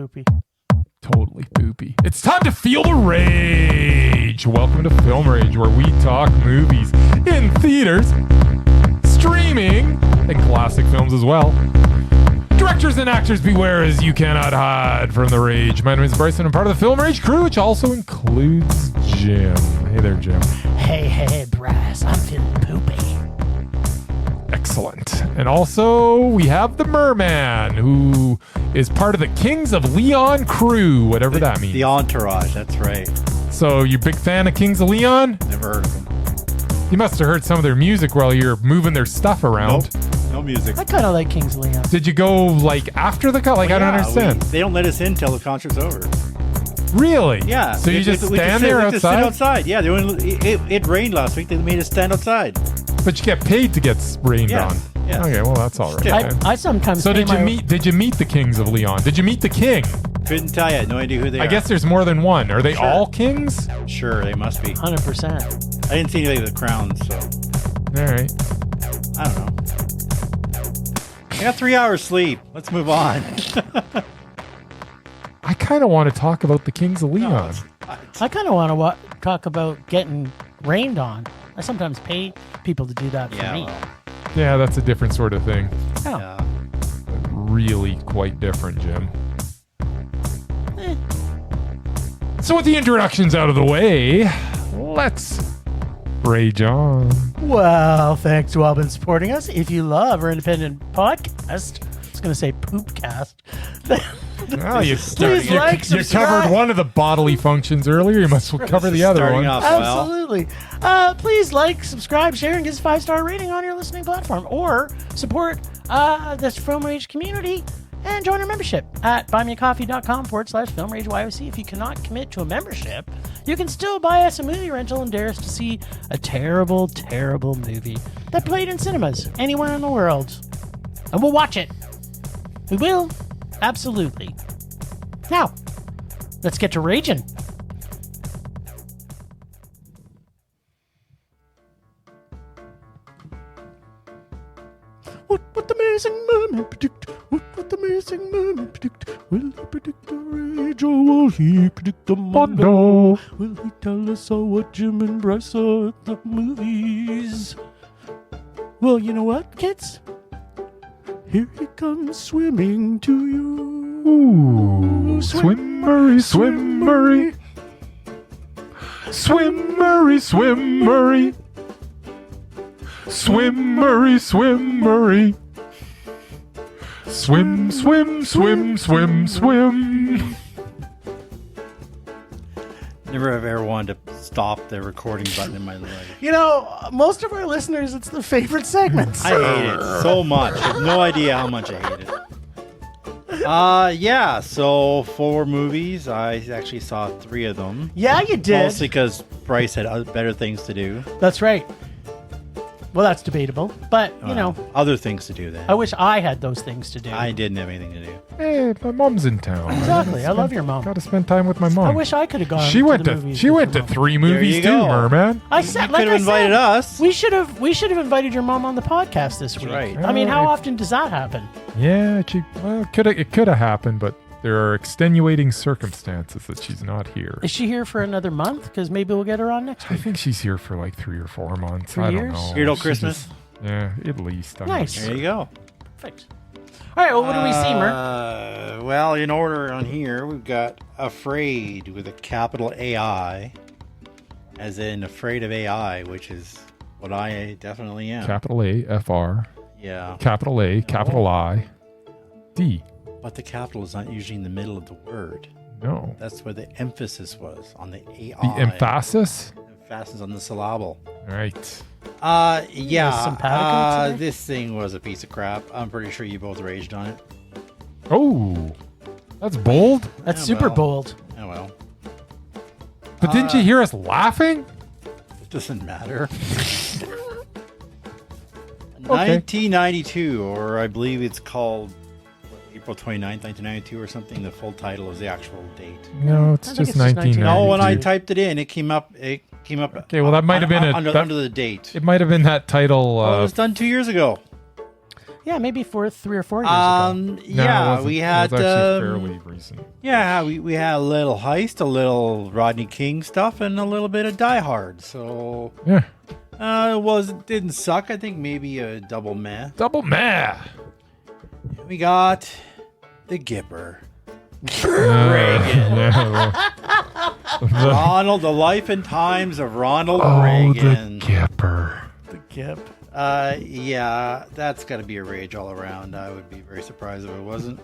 poopy. Totally poopy. It's time to feel the rage. Welcome to Film Rage, where we talk movies in theaters, streaming, and classic films as well. Directors and actors beware, as you cannot hide from the rage. My name is Bryce and I'm part of the Film Rage crew, which also includes Jim. Hey there, Jim. Hey, Bryce. I'm feeling poopy. Excellent. And also, we have the Merman, who is part of the Kings of Leon crew, whatever that means. The entourage, that's right. So, you big fan of Kings of Leon? Never heard of them. You must have heard some of their music while you're moving their stuff around. Nope. No music. I kind of like Kings of Leon. Did you go, like, after the cut? Like, I don't understand. They don't let us in till the concert's over. Really? Yeah. So you just stand there we outside? just sit outside. Yeah, it rained last week. They made us stand outside. But you get paid to get rained on. Yeah. Okay, well, that's all right. then. I sometimes. So did you meet the Kings of Leon? Did you meet the king? Couldn't tell you. I had no idea who they are. I guess there's more than one. Are they all kings? Sure, they must be. 100%. I didn't see anything with the crowns, so All right. I don't know. I got 3 hours sleep. Let's move on. I kind of want to talk about the Kings of Leon. I kind of want to talk about getting rained on. I sometimes pay people to do that for me. Well, Yeah, that's a different sort of thing. Oh. yeah. Really quite different, Jim. So with the introductions out of the way, let's rage on. Well, thanks to all been supporting us. If you love our independent podcast, I was going to say poopcast. Oh, you Please like, you subscribe. covered one of the bodily functions earlier. You must cover the other Starting one. off well. Absolutely. Please like, subscribe, share, and give us a 5-star rating on your listening platform. Or support this Film Rage community and join our membership at buymeacoffee.com/FilmRageYOC. If you cannot commit to a membership, you can still buy us a movie rental and dare us to see a terrible, terrible movie that played in cinemas anywhere in the world. And we'll watch it. We will. Absolutely. Now, let's get to raging. What the amazing merman predict? What the amazing merman predict? Will he predict the rage or will he predict the mondo? Will he tell us all what Jim and Bryce saw at the movies? Well, you know what, kids? Here he comes swimming to you. Ooh, swimmery, swimmery. Swimmery, swimmery. Swimmery, swimmery. Swim, swim, swim, swim, swim. Never have ever wanted to stop the recording button in my life. You know, most of our listeners, it's their favorite segments. I hate it so much. I have no idea how much I hate it. Yeah, so 4 movies. I actually saw 3 of them. Yeah, you did. Mostly because Bryce had better things to do. That's right. Well, that's debatable, but, you know, Other things to do then. I wish I had those things to do. I didn't have anything to do. Hey, my mom's in town. Exactly. I love your mom. Got to spend time with my mom. I wish I could have gone. She went the to movies she with went to your mom. 3 movies you too, go. Merman. I said, You like could I have invited said, us. We should have invited your mom on the podcast this week. right. I mean, how Right. often does that happen? Yeah, it could have happened, but there are extenuating circumstances that she's not here. Is she here for another month? Because maybe we'll get her on next I week. think she's here for like 3 or 4 months. 3 I years? don't know. Here till She Christmas? just- yeah, at least. I'm Nice. not There you go. Perfect. All right. Well, what do we see, Mer? Well, in order on here, we've got Afraid with a capital AI, as in afraid of AI, which is what I definitely am. Capital A, F-R, Yeah. capital A, capital I, D. But the capital is not usually in the middle of the word. No. That's where the emphasis was, on the AI. The emphasis? Emphasis on the syllable. Right. Yeah. simpatico today? This thing was a piece of crap. I'm pretty sure you both raged on it. Oh, that's bold. That's Yeah, super well. bold. Oh well. But didn't you hear us laughing? It doesn't matter. Okay. 1992, or I believe it's called April 29th, 1992 or something. The full title is the actual date. No, it's I think just it's just 1992. No, when I typed it in, it came up. Okay, well, that might have been under the date. It might have been that title. Well, it was done 2 years ago. Yeah, maybe 3 or 4 years ago. Yeah, we had It was actually fairly recent. yeah, we had a little heist, a little Rodney King stuff, and a little bit of Die Hard. So Yeah. it didn't suck. I think maybe a double meh. Double meh. We got the Gipper. Reagan. Ronald, the life and times of Ronald Oh, Reagan. the Gipper. The Gip. Yeah, that's got to be a rage all around. I would be very surprised if it wasn't.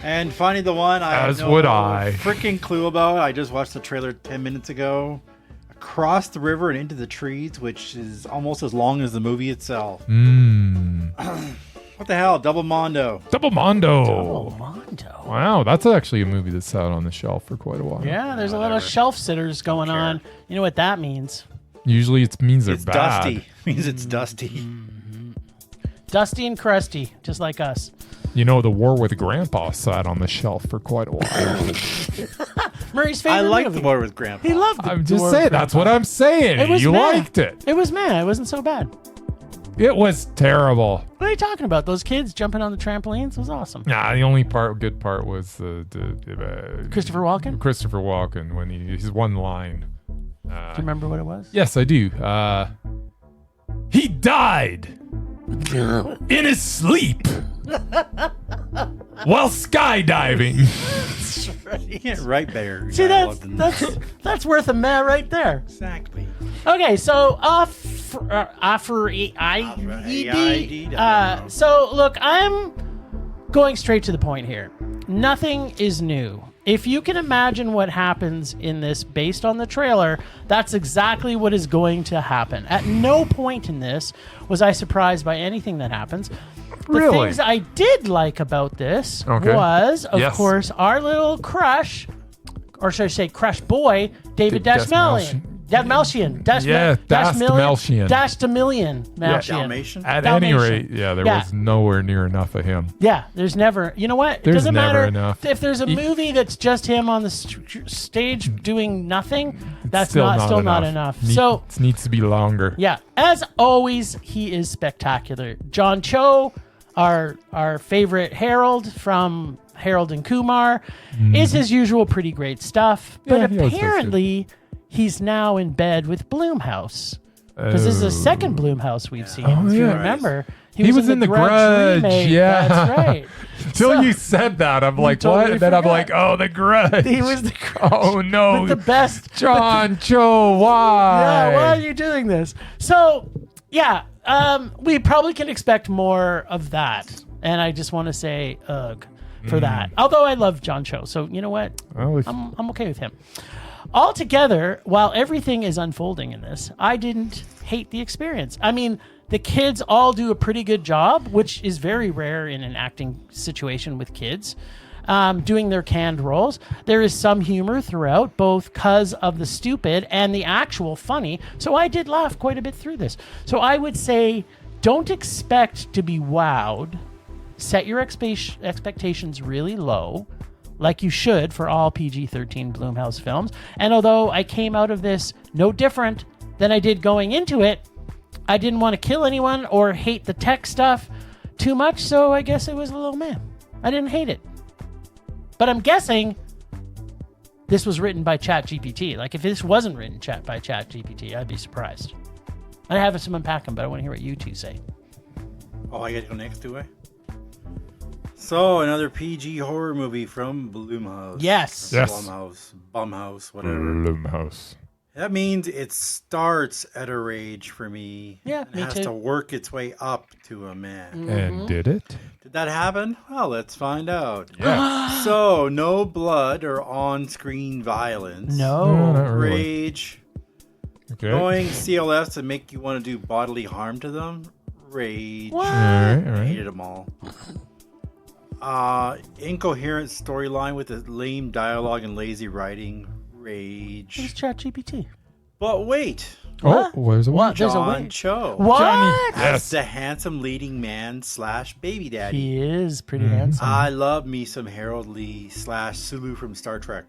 And finally, the one I As have no would I. freaking clue about. I just watched the trailer 10 minutes ago. Across the river and into the trees, which is almost as long as the movie itself. What the hell? Double Mondo. Double Mondo. Oh, Mondo. Wow, that's actually a movie that sat on the shelf for quite a while. Yeah, there's a lot of shelf sitters going on. You know what that means? Usually it means they're It's bad. dusty. Means it's dusty. Dusty and crusty, just like us. You know, The War with Grandpa sat on the shelf for quite a while. Murray's favorite I like movie. the War with Grandpa. He loved it. I'm just saying, that's what I'm saying. It was You meh. liked it. It was meh. It wasn't so bad. It was terrible. What are you talking about? Those kids jumping on the trampolines was awesome. Nah, the only good part was the Christopher Walken? Christopher Walken when his one line. Do you remember what it was? Yes, I do. He died in his sleep while skydiving. You can't write better. See, dialogue than that. that's worth a meh right there. Exactly. Okay, so so look, I'm going straight to the point here. Nothing is new. If you can imagine what happens in this based on the trailer, that's exactly what is going to happen. At no point in this was I surprised by anything that happens. The Really? things I did like about this Okay. was, of Yes. course, our little crush, or should I say crush boy, David Dashmalian. Dashmalchian. Dashmalchian. Dalmatian. At Dalmatian. any rate, yeah, there was nowhere near enough of him. Yeah, there's never. You know what? It There's doesn't never matter enough. if there's a movie that's just him on the stage doing nothing. That's Still not enough. It needs to be longer. Yeah, as always, he is spectacular. John Cho, our favorite Harold from Harold and Kumar, is his usual pretty great stuff. But Yeah, he always does apparently, he's now in bed with Blumhouse. Because this is the second Blumhouse we've seen. If you yeah. remember, He was in the Grudge. remake. Yeah. That's right. Until So- you said that, I'm like, totally what? And then I'm forgot. like, oh, the Grudge. He was the Grudge. Oh, no. With the best. John Cho, why? Yeah, why are you doing this? So, yeah, we probably can expect more of that. And I just want to say, ugh, for that. Although I love John Cho. So, you know what? Well, if- I'm okay with him. Altogether, while everything is unfolding in this, I didn't hate the experience. I mean, the kids all do a pretty good job, which is very rare in an acting situation with kids, doing their canned roles. There is some humor throughout, both because of the stupid and the actual funny. So I did laugh quite a bit through this. So I would say, don't expect to be wowed. Set your expectations really low, like you should for all PG-13 Blumhouse films. And although I came out of this no different than I did going into it, I didn't want to kill anyone or hate the tech stuff too much, so I guess it was a little meh. I didn't hate it. But I'm guessing this was written by ChatGPT. Like, if this wasn't written by ChatGPT, I'd be surprised. I have some unpacking, but I want to hear what you two say. Oh, I got to go next, do I? So, another PG horror movie from Blumhouse. Yes. Yes. Bumhouse, whatever. Blumhouse. That means it starts at a rage for me. Yeah, and me has too. to work its way up to a man. And did it? Did that happen? Well, let's find out. Yeah. So, no blood or on-screen violence. No. not really. Rage. Okay. Going CLFs to make you want to do bodily harm to them. Rage. What? All right. Hated them all. Incoherent storyline with a lame dialogue and lazy writing. Rage. It's ChatGPT. But wait. Oh, where's the one? What? There's a John way. Cho. What? Johnny. As Yes. the handsome leading man / baby daddy. He is pretty handsome. I love me some Harold Lee / Sulu from Star Trek.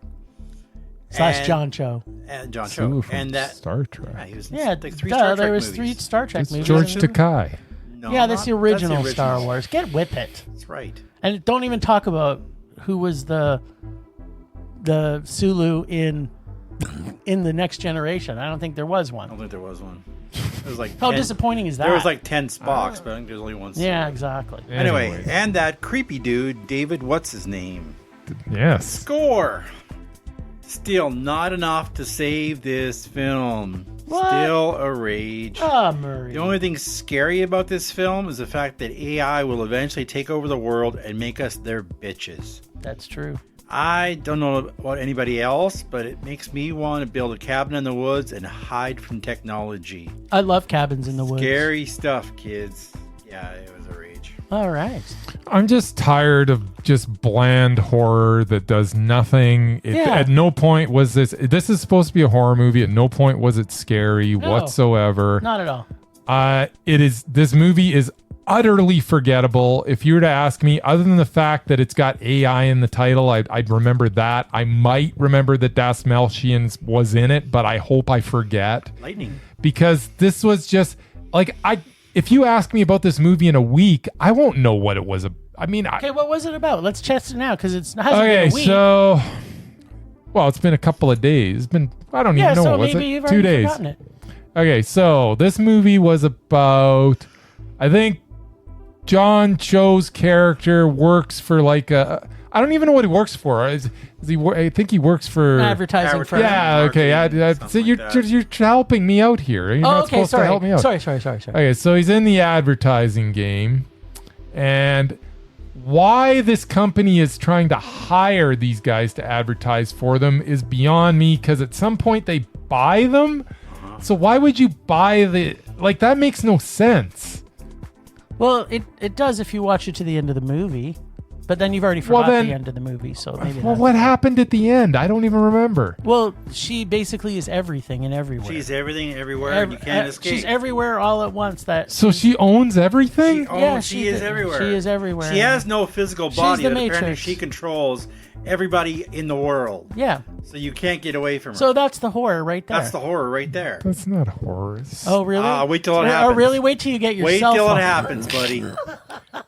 / And- John Cho. And John Sulu Cho. from And that. Star Yeah, Trek. he was in Yeah, like 3 duh, Star Trek there was movies. 3 Star Trek It's movies. George Takei. No, Yeah, that's the original that's the Star original. Wars. Get with it. That's right. And don't even talk about who was the Sulu in the Next Generation. I don't think there was I one. don't think there was one. It was like How 10 disappointing is that? There was like 10 Spocks, but I think there's only one. yeah, Sulu. exactly. Anyway, and that creepy dude, David, what's his name? Yes. Score. Still not enough to save this film. What? Still a rage. Murray. The only thing scary about this film is the fact that AI will eventually take over the world and make us their bitches. That's true. I don't know about anybody else, but it makes me want to build a cabin in the woods and hide from technology. I love Cabins in the Woods. Scary stuff, kids. Yeah, it was a rage. All right. I'm just tired of just bland horror that does nothing. Yeah. At no point was this is supposed to be a horror movie. At no point was it scary No. whatsoever. Not at all. This movie is utterly forgettable. If you were to ask me, other than the fact that it's got AI in the title, I'd remember that. I might remember that Das Melchians was in it, but I hope I forget. Lightning. Because this was just like if you ask me about this movie in a week, I won't know what it was. Okay, what was it about? Let's test it now because it hasn't been Okay, a week. so it's been a couple of days. I don't even know. so Was maybe it you've 2 already days? forgotten it. Okay, so this movie was about, I think John Cho's character works for like I don't even know what he works for. I think he works for Advertising firm. Yeah, okay. So something you're like that. you're helping me out here. You're not okay, supposed sorry. to help me out. Sorry. Okay, so he's in the advertising game, and why this company is trying to hire these guys to advertise for them is beyond me, because at some point they buy them. So why would you buy that makes no sense. Well, it does if you watch it to the end of the movie, but then you've already forgot the end of the movie, so maybe Well, that's... what happened at the end? I don't even remember. Well, she basically is everything and everywhere. She's everything, everywhere, and you can't escape. She's everywhere all at once. So she owns everything? She is everywhere. She is everywhere. She has no physical body, the but apparently Matrix. she controls everybody in the world. Yeah. So you can't get away from her. So that's the horror right there. That's the horror right there. That's not horror. Oh, really? Wait till it happens. Oh, really? Wait till you get your Wait cell till phone. it happens, buddy.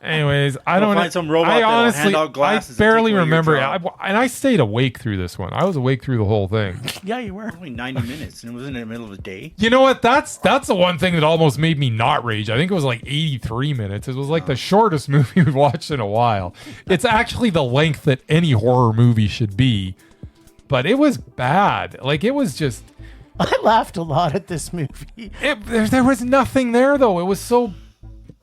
Anyways, I don't find some robot I that'll honestly, hand out glasses I and barely take away your remember. job. And I stayed awake through this one. I was awake through the whole thing. Yeah, you were. Only 90 minutes, and it was in the middle of the day. You know what? That's the one thing that almost made me not rage. I think it was like 83 minutes. It was like the shortest movie we've watched in a while. It's actually the length that any horror movie should be. But it was bad. Like, it was just... I laughed a lot at this movie. There was nothing there, though. It was so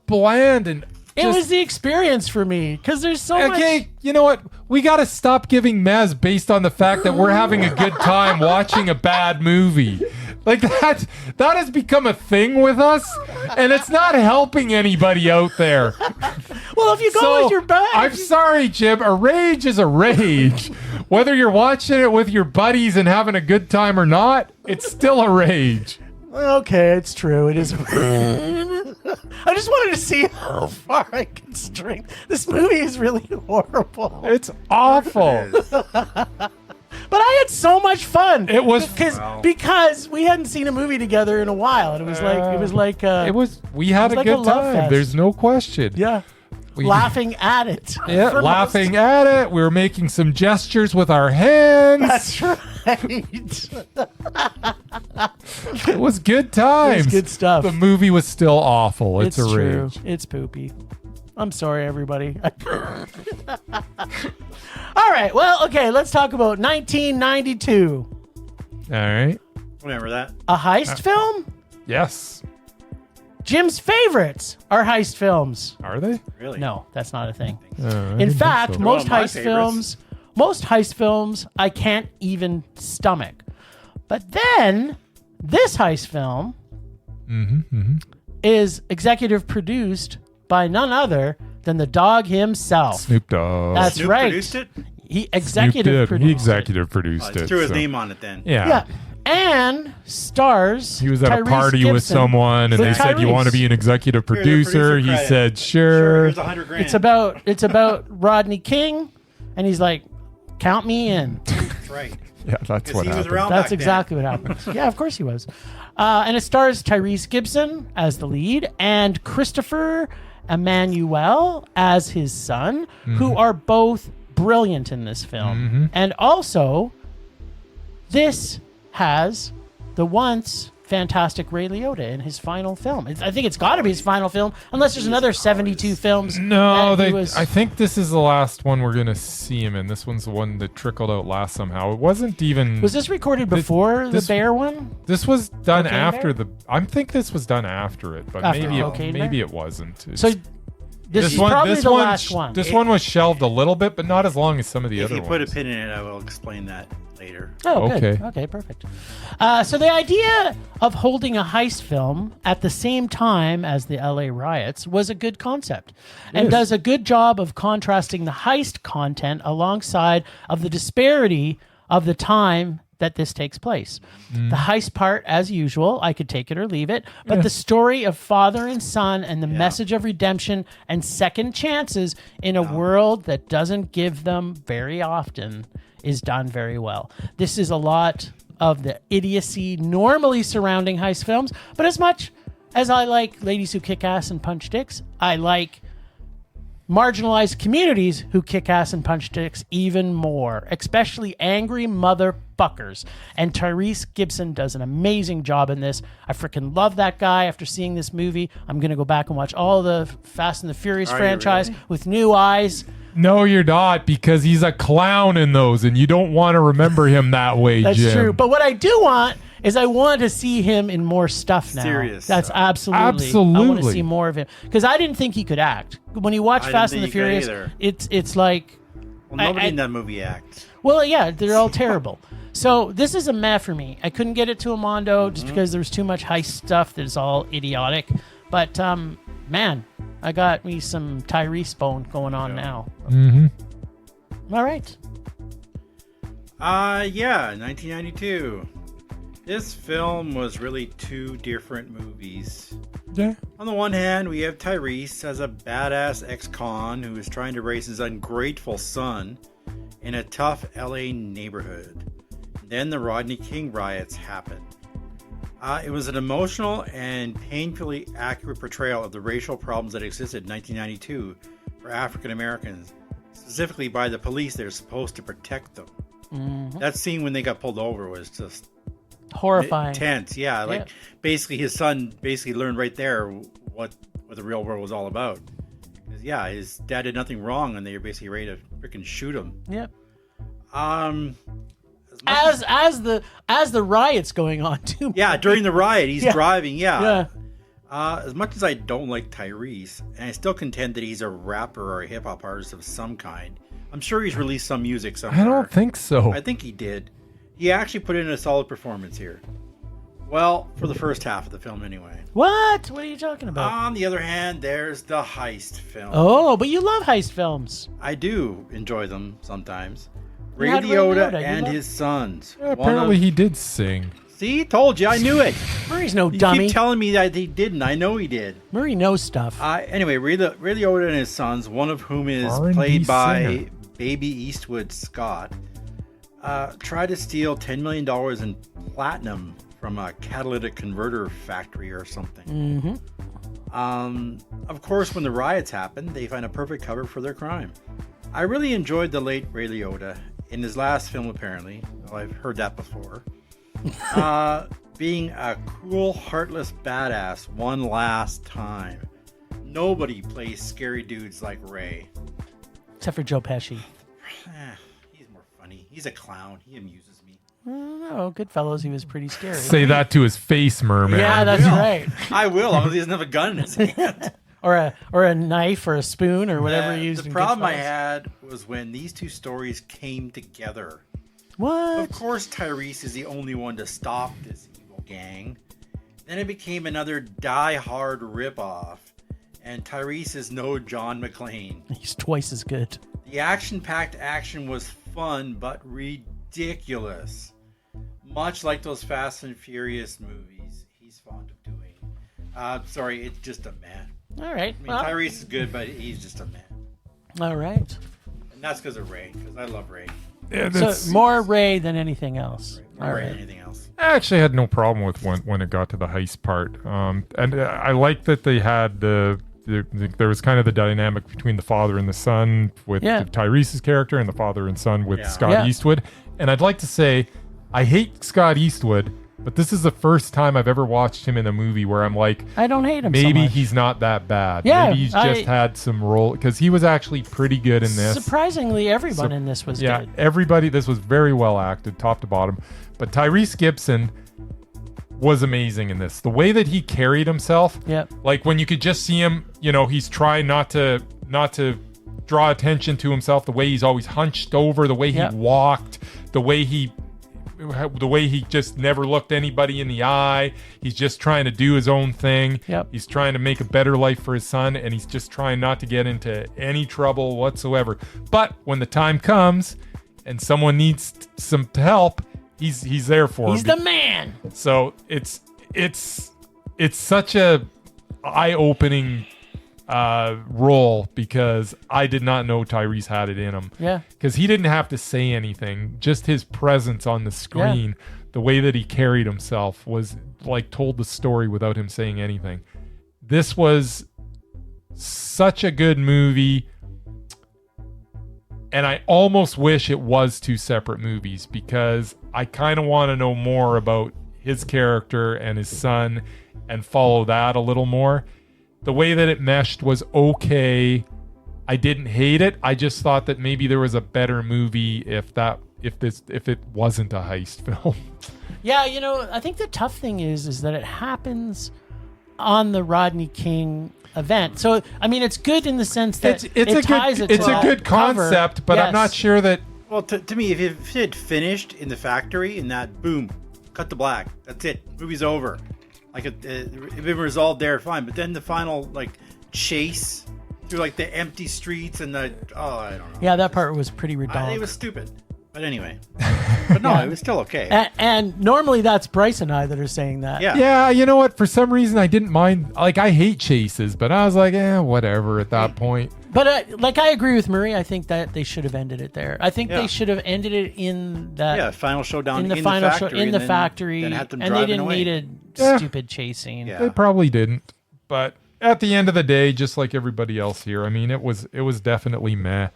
bland and... It was the experience for me because there's so much. Okay, you know what? We got to stop giving Mez based on the fact that we're having a good time watching a bad movie. Like that has become a thing with us, and it's not helping anybody out there. Well, if you go with your buddies. I'm sorry, Jim. A rage is a rage. Whether you're watching it with your buddies and having a good time or not, it's still a rage. Okay, it's true. It is. I just wanted to see how far I can string. This movie is really horrible. It's awful. But I had so much fun. It was because we hadn't seen a movie together in a while, and we had a like good a love time. fest. There's no question. Yeah. Laughing at it. Yeah, For laughing most- at it. We were making some gestures with our hands. That's right. It was good times. It was good stuff. The movie was still awful. It's a true. rage. It's poopy. I'm sorry, everybody. All right. Well, okay. Let's talk about 1992. All right. Remember that? A heist film? Yes. Jim's favorites are heist films. Are they? Really? No, that's not a thing. I In didn't fact, think so. most They're all my heist films I can't even stomach. But then this heist film is executive produced by none other than the dog himself. Snoop Dogg. That's Snoop right. produced it? He Snoop executive did. produced He it. executive produced He it. threw his so- name on it then. Yeah. Yeah. And stars. He was at a Tyrese party with Gibson. someone, and With they said, "You want to Tyrese. be an executive Here's your producer?" producer He credit. said, Sure, "Sure." here's $100,000. It's about Rodney King, and he's like, "Count me in." That's right. Yeah, that's Because what he was happened. around That's back then. exactly what happens. Yeah, of course he was. And it stars Tyrese Gibson as the lead and Christopher Emmanuel as his son, who are both brilliant in this film. And also, this has the once fantastic Ray Liotta in his final film. I think it's got to be his final film, unless there's another 72 films. No, I think this is the last one we're going to see him in. This one's the one that trickled out last somehow. It wasn't even... Was this recorded before the Bear one? This was done Cocaine after Bear? I think this was done after it, but After maybe it wasn't. So this is probably the last one. This one was shelved a little bit, but not as long as some of the If other you ones. put a pin in it, I will explain that later. Oh, good. Okay. Okay, perfect. So the idea of holding a heist film at the same time as the LA riots was a good concept and does a good job of contrasting the heist content alongside of the disparity of the time that this takes place. The heist part, as usual, I could take it or leave it, but the story of father and son and the message of redemption and second chances in a world that doesn't give them very often is done very well. This is a lot of the idiocy normally surrounding heist films, but as much as I like ladies who kick ass and punch dicks, I like marginalized communities who kick ass and punch dicks even more, especially angry motherfuckers. And Tyrese Gibson does an amazing job in this. I freaking love that guy. After seeing this movie, I'm going to go back and watch all the Fast and the Furious franchise with new eyes. No, you're not, because he's a clown in those, and you don't want to remember him that way, That's Jim. true. But what I do want is I want to see him in more stuff now. Serious That's stuff. absolutely. I want to Absolutely. see more of him. Because I didn't think he could act. When you watch I didn't Fast and the think he could Furious, either. it's like... Well, nobody in that movie acts. Well, yeah, they're all terrible. So this is a meh for me. I couldn't get it to a Mondo just because there was too much heist stuff that's all idiotic. But, man, I got me some Tyrese bone going on now. All right. 1992. This film was really two different movies. Yeah. On the one hand, we have Tyrese as a badass ex-con who is trying to raise his ungrateful son in a tough LA neighborhood. Then the Rodney King riots happened. It was an emotional and painfully accurate portrayal of the racial problems that existed in 1992 for African Americans, specifically by the police that are supposed to protect them. That scene when they got pulled over was just Horrifying. intense. Yeah, like basically his son basically learned right there what the real world was all about. 'Cause, yeah, his dad did nothing wrong, and they were basically ready to freaking shoot him. Yep. As As the riot's going on too. yeah, during the riot, he's Yeah. driving. Yeah. As much as I don't like Tyrese, and I still contend that he's a rapper or a hip hop artist of some kind, I'm sure he's released some music somewhere. I don't think so. I think he did. He actually put in a solid performance here. Well, for the first half of the film, anyway. What? What are you talking about? On the other hand, there's the heist film. Oh, but you love heist films. I do enjoy them sometimes. Ray had Ray Liotta Liotta. You and love- his sons. Yeah, apparently he did sing. See, told you, I knew it. Murray's no You dummy. keep telling me that he didn't. I know he did. Murray knows stuff. Anyway, Ray Liotta and his sons, one of whom is R&B played by singer. Baby Eastwood Scott, tried to steal $10 million in platinum from a catalytic converter factory or something. Of course, when the riots happened, they find a perfect cover for their crime. I really enjoyed the late Ray Liotta in his last film, apparently. Well, I've heard that before. Being a cool, heartless badass one last time. Nobody plays scary dudes like Ray. Except for Joe Pesci. He's more funny. He's a clown. He amuses me. Oh, Goodfellas, he was pretty scary. Say that to his face, Merman. Yeah, that's right. I will, as long as he doesn't have a gun in his hand. Or a knife or a spoon or whatever he used The in problem I Goodfellas. had was when these two stories came together. What? Of course, Tyrese is the only one to stop this evil gang. Then it became another die-hard ripoff, and Tyrese is no John McClane. He's twice as good. The action-packed action was fun, but ridiculous. Much like those Fast and Furious movies he's fond of doing. Sorry, it's just a man. All right. I mean, Well, Tyrese is good, but he's just a man. all right. And that's because of Ray, because I love Ray. it's, So more Ray than anything else. All Or right. anything else. I actually had no problem with when it got to the heist part. And I like that they had there was kind of the dynamic between the father and the son with Tyrese's character and the father and son with Scott Eastwood. And I'd like to say, I hate Scott Eastwood, but this is the first time I've ever watched him in a movie where I'm like, I don't hate him. maybe so much. he's not that bad. Yeah, maybe he's just had some role, because he was actually pretty good in this. Surprisingly, everyone in this was good. Everybody. This was very well acted, top to bottom. But Tyrese Gibson was amazing in this. The way that he carried himself, like when you could just see him, he's trying not to draw attention to himself. The way he's always hunched over, the way he walked, the way he just never looked anybody in the eye. He's just trying to do his own thing. He's trying to make a better life for his son, and he's just trying not to get into any trouble whatsoever. But when the time comes and someone needs some help, he's there for him. He's the man. So it's such a eye-opening role, because I did not know Tyrese had it in him. Because he didn't have to say anything. Just his presence on the screen, the way that he carried himself was like told the story without him saying anything. This was such a good movie. And I almost wish it was two separate movies, because I kind of want to know more about his character and his son and follow that a little more. The way that it meshed was okay. I didn't hate it. I just thought that maybe there was a better movie if it wasn't a heist film. Yeah, I think the tough thing is that it happens on the Rodney King event. So I mean, it's good in the sense that it's a good concept, but I'm not sure that. Well, to me, if it had finished in the factory and that boom, cut to black, that's it. Movie's over. Like if it been resolved there, fine. But then the final chase through like the empty streets and I don't know. Yeah, that part was pretty redundant. It was stupid. But anyway, but no, it was still okay. And normally that's Bryce and I that are saying that. Yeah, you know what? For some reason, I didn't mind. Like, I hate chases, but I was like, whatever at that point. But I agree with Murray. I think that they should have ended it there. I think they should have ended it in that final showdown in the factory, then had them and they didn't away. need a stupid chase scene. They probably didn't. But at the end of the day, just like everybody else here, I mean, it was definitely meh.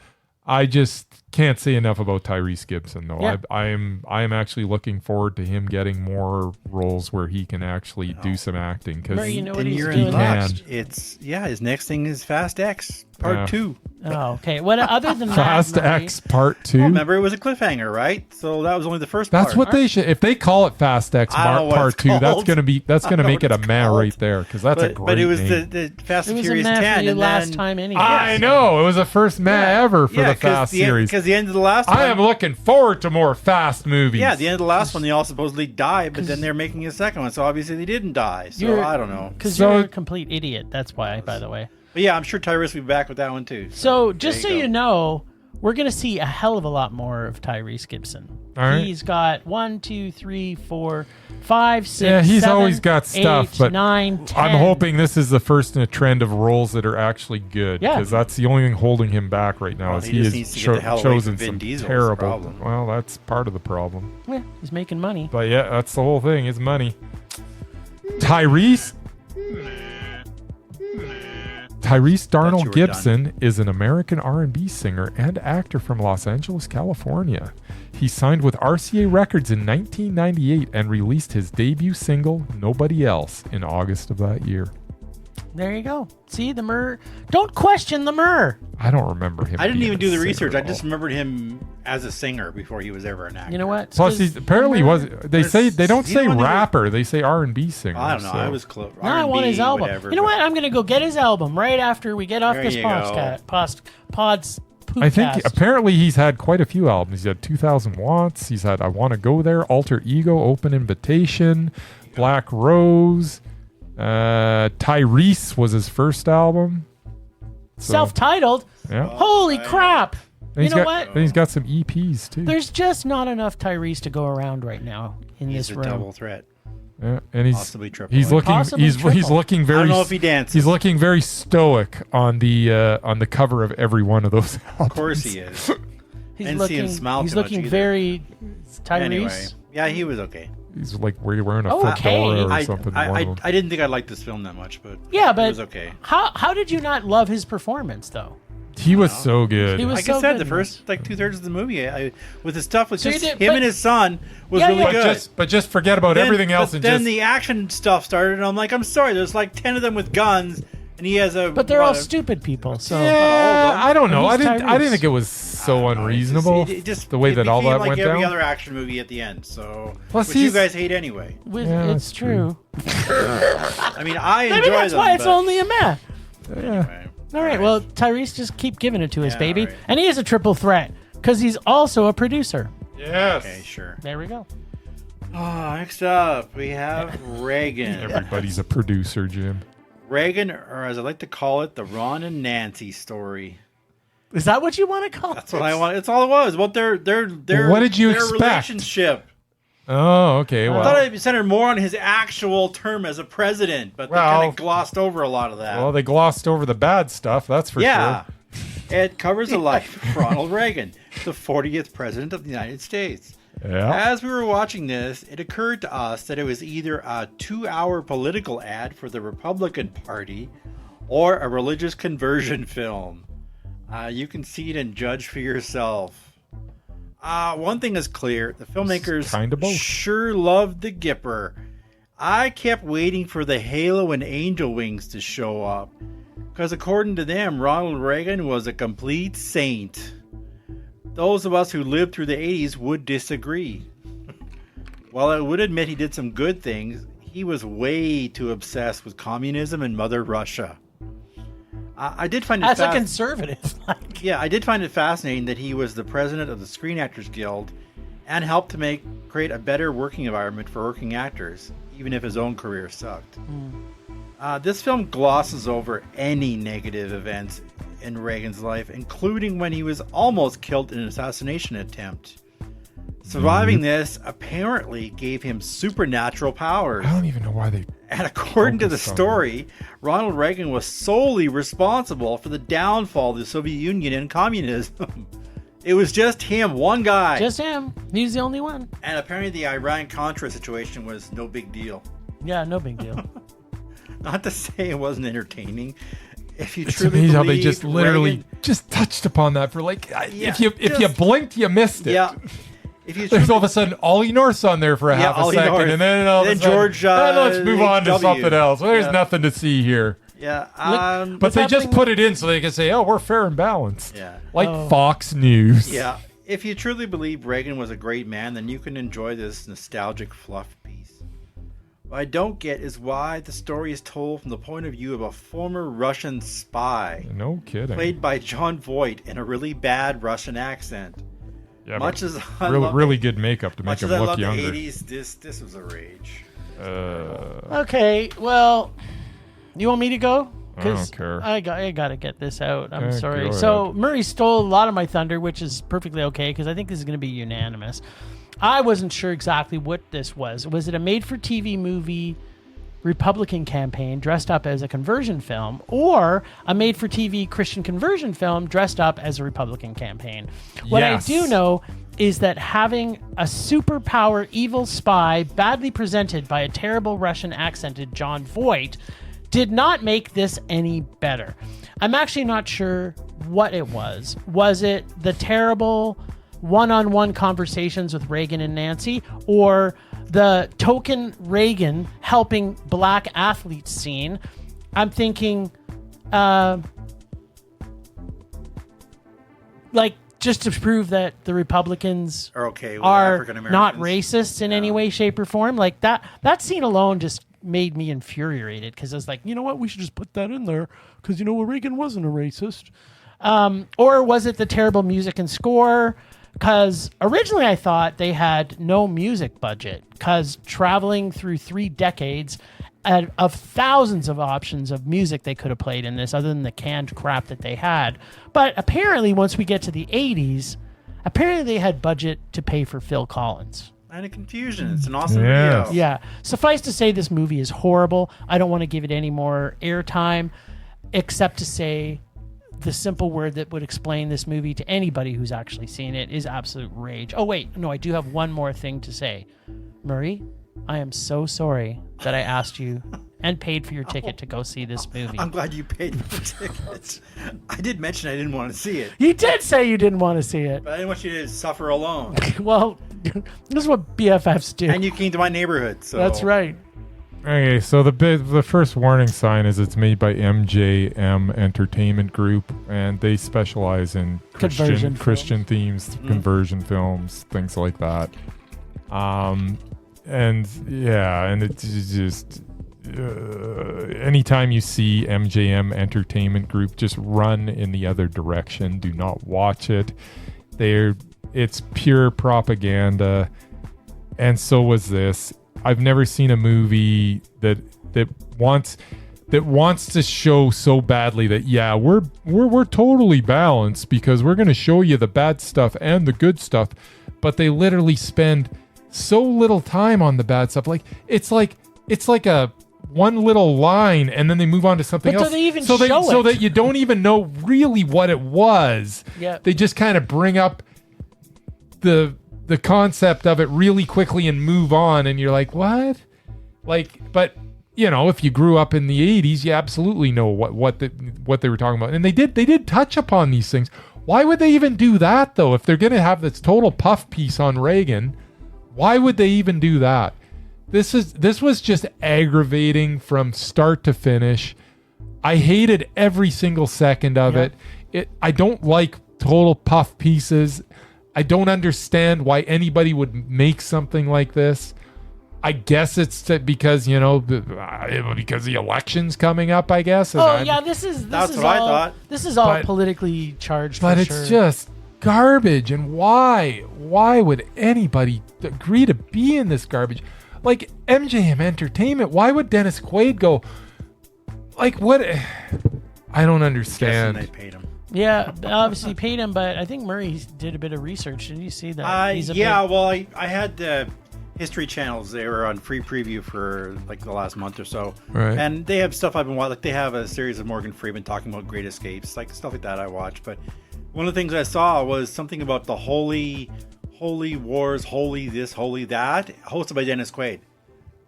I just can't say enough about Tyrese Gibson, though. Yeah. I am actually looking forward to him getting more roles where he can actually do some acting. Because you know what he's doing next? His next thing is Fast X Part 2. Oh, okay. What other than Fast that, X Part 2? Well, remember, it was a cliffhanger, right? So that was only the first part. That's what they should. If they call it Fast X Part 2, that's gonna make it a meh right there, because that's a great But it was name. the Fast and it was Furious a meh 10 for you and last then, time anyway. I know, it was the first meh ever for the Fast series. Because the end of the last one, I am looking forward to more Fast movies. Yeah, the end of the last one, they all supposedly died, but then they're making a second one, so obviously they didn't die. So I don't know. Because you're a complete idiot. That's why, by the way. But yeah, I'm sure Tyrese will be back with that one too. So just so you know, we're going to see a hell of a lot more of Tyrese Gibson. All right. He's got 1, 2, 3, 4, 5, 6, Yeah, he's 7, always got stuff, 8, but 9, 10. I'm hoping this is the first in a trend of roles that are actually good, Yeah. because that's the only thing holding him back right now. Well, Is he he just has needs to get the hell away from chosen Vin some Diesel is the terrible. problem. Well, that's part of the problem. Yeah, he's making money. But yeah, that's the whole thing, is money. Tyrese Darnell Gibson is an American R&B singer and actor from Los Angeles, California. He signed with RCA Records in 1998 and released his debut single, Nobody Else, in August of that year. There you go. See, the Murr. Don't question the Murr. I don't remember him. I didn't being even a do the singer research. at I just all. remembered him as a singer before he was ever an actor. You know what? Plus, apparently he was. They don't he's say the one that rapper. They say R&B singer. I don't know. So. I was close. Now I want his album. Whatever, you know what? I'm going to go get his album right after we get off There this you go. pod's I think poopcast. apparently he's had quite a few albums. He's had 2000 Watts. He's had I Want to Go There, Alter Ego, Open Invitation, Black Rose. Tyrese was his first album. So, Self-titled? Yeah. Holy crap. And You know got, what? And he's got some EPs too. There's just not enough Tyrese to go around right now in He's this a room. double threat. Yeah, and he's Possibly triple. he's looking Possibly he's triple. looking very I don't know if he dances. he's looking very stoic on the cover of every one of those albums. Of course he is. He's Didn't see him smile He's too much looking either. very Tyrese. Anyway, yeah, he was okay. He's like wearing a Okay. fedora or I, something. I didn't think I liked this film that much, but Yeah, it but was okay. how did you not love his performance though? He was so good. He was Like so I said, good the in first like 2/3 of the movie, with the stuff with So you just did- him but- and his son was Yeah, really yeah. good. but just forget about everything else But and then just the action stuff started, and I'm like, I'm sorry, there's like 10 of them with guns, and he has a. But they're all what, stupid people. So yeah, I don't know. I He's didn't Tyrese. think it was so unreasonable. It just the way it that all became that like went every down. other action movie at the end. So Plus, which you he's- guys hate anyway. Yeah, it's that's true. true. I mean, I enjoy Maybe that's them. why it's but- only a meh. Yeah. Anyway. All right. Well, Tyrese, just keep giving it to us, Yeah, baby. all right. And he is a triple threat because he's also a producer. Yes. Okay, sure. There we go. Oh, next up we have Reagan. Everybody's a producer, Jim. Reagan, or as I like to call it, the Ron and Nancy story. Is that what you want to call That's what I want. That's all it was. What their What did you their expect? relationship. Oh, okay. I Well, thought it centered more on his actual term as a president, but they Well- kind of glossed over a lot of that. well, they glossed over the bad stuff. That's for yeah. sure. It covers the life of Ronald Reagan, the 40th president of the United States. Yeah. As we were watching this, it occurred to us that it was either a 2-hour political ad for the Republican Party or a religious conversion film. You can see it and judge for yourself. One thing is clear. The filmmakers kinda both. sure loved the Gipper. I kept waiting for the halo and angel wings to show up. Because according to them, Ronald Reagan was a complete saint. Those of us who lived through the 80s would disagree. While I would admit he did some good things, he was way too obsessed with communism and Mother Russia. I did find it As a conservative. yeah, I did find it fascinating that he was the president of the Screen Actors Guild and helped to create a better working environment for working actors, even if his own career sucked. This film glosses over any negative events in Reagan's life, including when he was almost killed in an assassination attempt. Surviving this apparently gave him supernatural powers. I don't even know why they. And according to the Focused on story, Ronald Reagan was solely responsible for the downfall of the Soviet Union and communism. It was just him, one guy. Just him. He's the only one. And apparently the Iran-Contra situation was no big deal. Yeah, no big deal. Not to say it wasn't entertaining. If you It's truly amazing how believe they just literally Reagan, just touched upon that for like. Yeah, if you just- blinked, you missed it. yeah. If you There's truly, all of a sudden Ollie North's on there for a half a Ollie second, North. and then all of a Then sudden, George, let's move on to H.W. something else. Well, there's Yeah. nothing to see here. yeah, But What's they just happening- put it in so they can say, "Oh, we're fair and balanced," yeah. like Oh. Fox News. Yeah, if you truly believe Reagan was a great man, then you can enjoy this nostalgic fluff piece. What I don't get is why the story is told from the point of view of a former Russian spy, No kidding. played by John Voight in a really bad Russian accent. Yeah, Much but as I really, love really good makeup to make much him as I look love younger. the 80s, this was a rage. Okay, well, you want me to go? I don't care. I got to get this out. I'm Okay, sorry. go So ahead. Murray stole a lot of my thunder, which is perfectly okay because I think this is going to be unanimous. I wasn't sure exactly what this was. Was it a made-for-TV movie Republican campaign dressed up as a conversion film, or a made-for-TV Christian conversion film dressed up as a Republican campaign? What Yes. I do know is that having a superpower evil spy badly presented by a terrible Russian accented John Voight did not make this any better. I'm actually not sure what it was. Was it the terrible one-on-one conversations with Reagan and Nancy, or the token Reagan helping black athletes scene? I'm thinking, like, just to prove that the Republicans Or okay, with are African Americans. not racist in any way, shape, or form. Like that scene alone just made me infuriated because I was like, you know what, we should just put that in there because Reagan wasn't a racist. Or was it the terrible music and score? Because originally I thought they had no music budget because traveling through 3 decades of thousands of options of music they could have played in this other than the canned crap that they had. But apparently once we get to the 80s, apparently they had budget to pay for Phil Collins. And a confusion. It's an awesome Yes. video. Yeah. Suffice to say, this movie is horrible. I don't want to give it any more airtime, except to say the simple word that would explain this movie to anybody who's actually seen it is absolute rage. Oh, wait. No, I do have one more thing to say. Murray, I am so sorry that I asked you and paid for your ticket to go see this movie. I'm glad you paid for tickets. I did mention I didn't want to see it, You did say you didn't want to see it. but I didn't want you to suffer alone. Well, this is what BFFs do. And you came to my neighborhood, so That's right. Okay, so the first warning sign is it's made by MJM Entertainment Group, and they specialize in Conversion Christian themes, conversion films, things like that. And it's just anytime you see MJM Entertainment Group, just run in the other direction. Do not watch it. It's pure propaganda, and so was this. I've never seen a movie that wants to show so badly that we're totally balanced because we're going to show you the bad stuff and the good stuff, but they literally spend so little time on the bad stuff. Like it's like a one little line and then they move on to something But else. do they even so show it? that you don't even know really what it was. Yeah. They just kind of bring up the concept of it really quickly and move on, and you're like, what? But if you grew up in the 80s, you absolutely know what they were talking about. And they did touch upon these things. Why would they even do that though? If they're gonna have this total puff piece on Reagan, why would they even do that? This was just aggravating from start to finish. I hated every single second of it. I don't like total puff pieces. I don't understand why anybody would make something like this. I guess it's because because the election's coming up, I guess. And that's what I thought. This is all politically charged. But for it's sure. just garbage. And why would anybody agree to be in this garbage? Like MJM Entertainment, why would Dennis Quaid go? Like what? I don't understand. Guessing they paid him. Yeah, obviously paid him, but I think Murray did a bit of research. Did you see that? I had the History Channels. They were on free preview for like the last month or so, Right. and they have stuff I've been watching. Like they have a series of Morgan Freeman talking about Great Escapes, like stuff like that. I watch, but one of the things I saw was something about the holy wars, holy this, holy that, hosted by Dennis Quaid.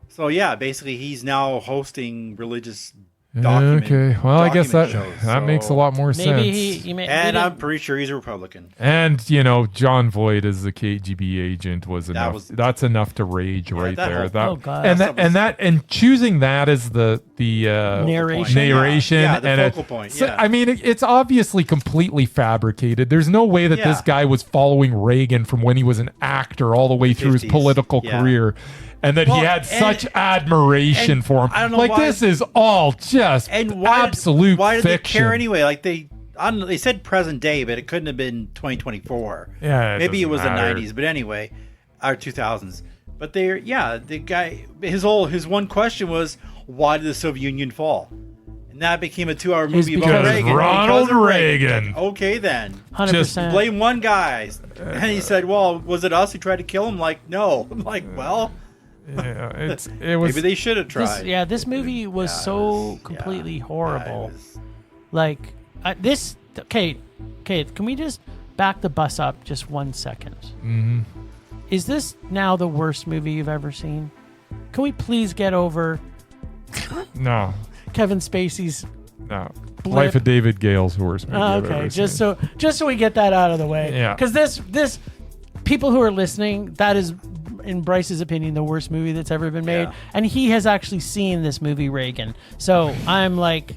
So yeah, basically he's now hosting religious. Okay, well, I guess that shows, makes a lot more Maybe sense. I'm pretty sure he's a Republican. And John Voight as the KGB agent was enough. That's enough to rage right there. Oh God! And choosing that as the narration, the and focal point. So, I mean, it's obviously completely fabricated. There's no way that this guy was following Reagan from when he was an actor all the way through his 50s. political career. And that he had such admiration for him. I don't know like why, this is all just absolute why did fiction. they care anyway? Like they said present day, but it couldn't have been 2024. Yeah, maybe it was matter. the 90s, but anyway, or 2000s. But the guy, his one question was, why did the Soviet Union fall? And that became a 2-hour movie about Reagan. Ronald Reagan. Okay, then 100%. blame one guy. And he said, "Well, was it us who tried to kill him?" Like, no. I'm like, well. Yeah, it was. Maybe they should have tried. This movie was so completely horrible. Like this. Okay, can we just back the bus up just 1 second? Mm-hmm. Is this now the worst movie you've ever seen? Can we please get over No. Kevin Spacey's No. blip? Life of David Gale's worst movie. I've ever just seen. so we get that out of the way. Yeah. Because this people who are listening, that is, in Bryce's opinion, the worst movie that's ever been made, and he has actually seen this movie Reagan. So I'm like,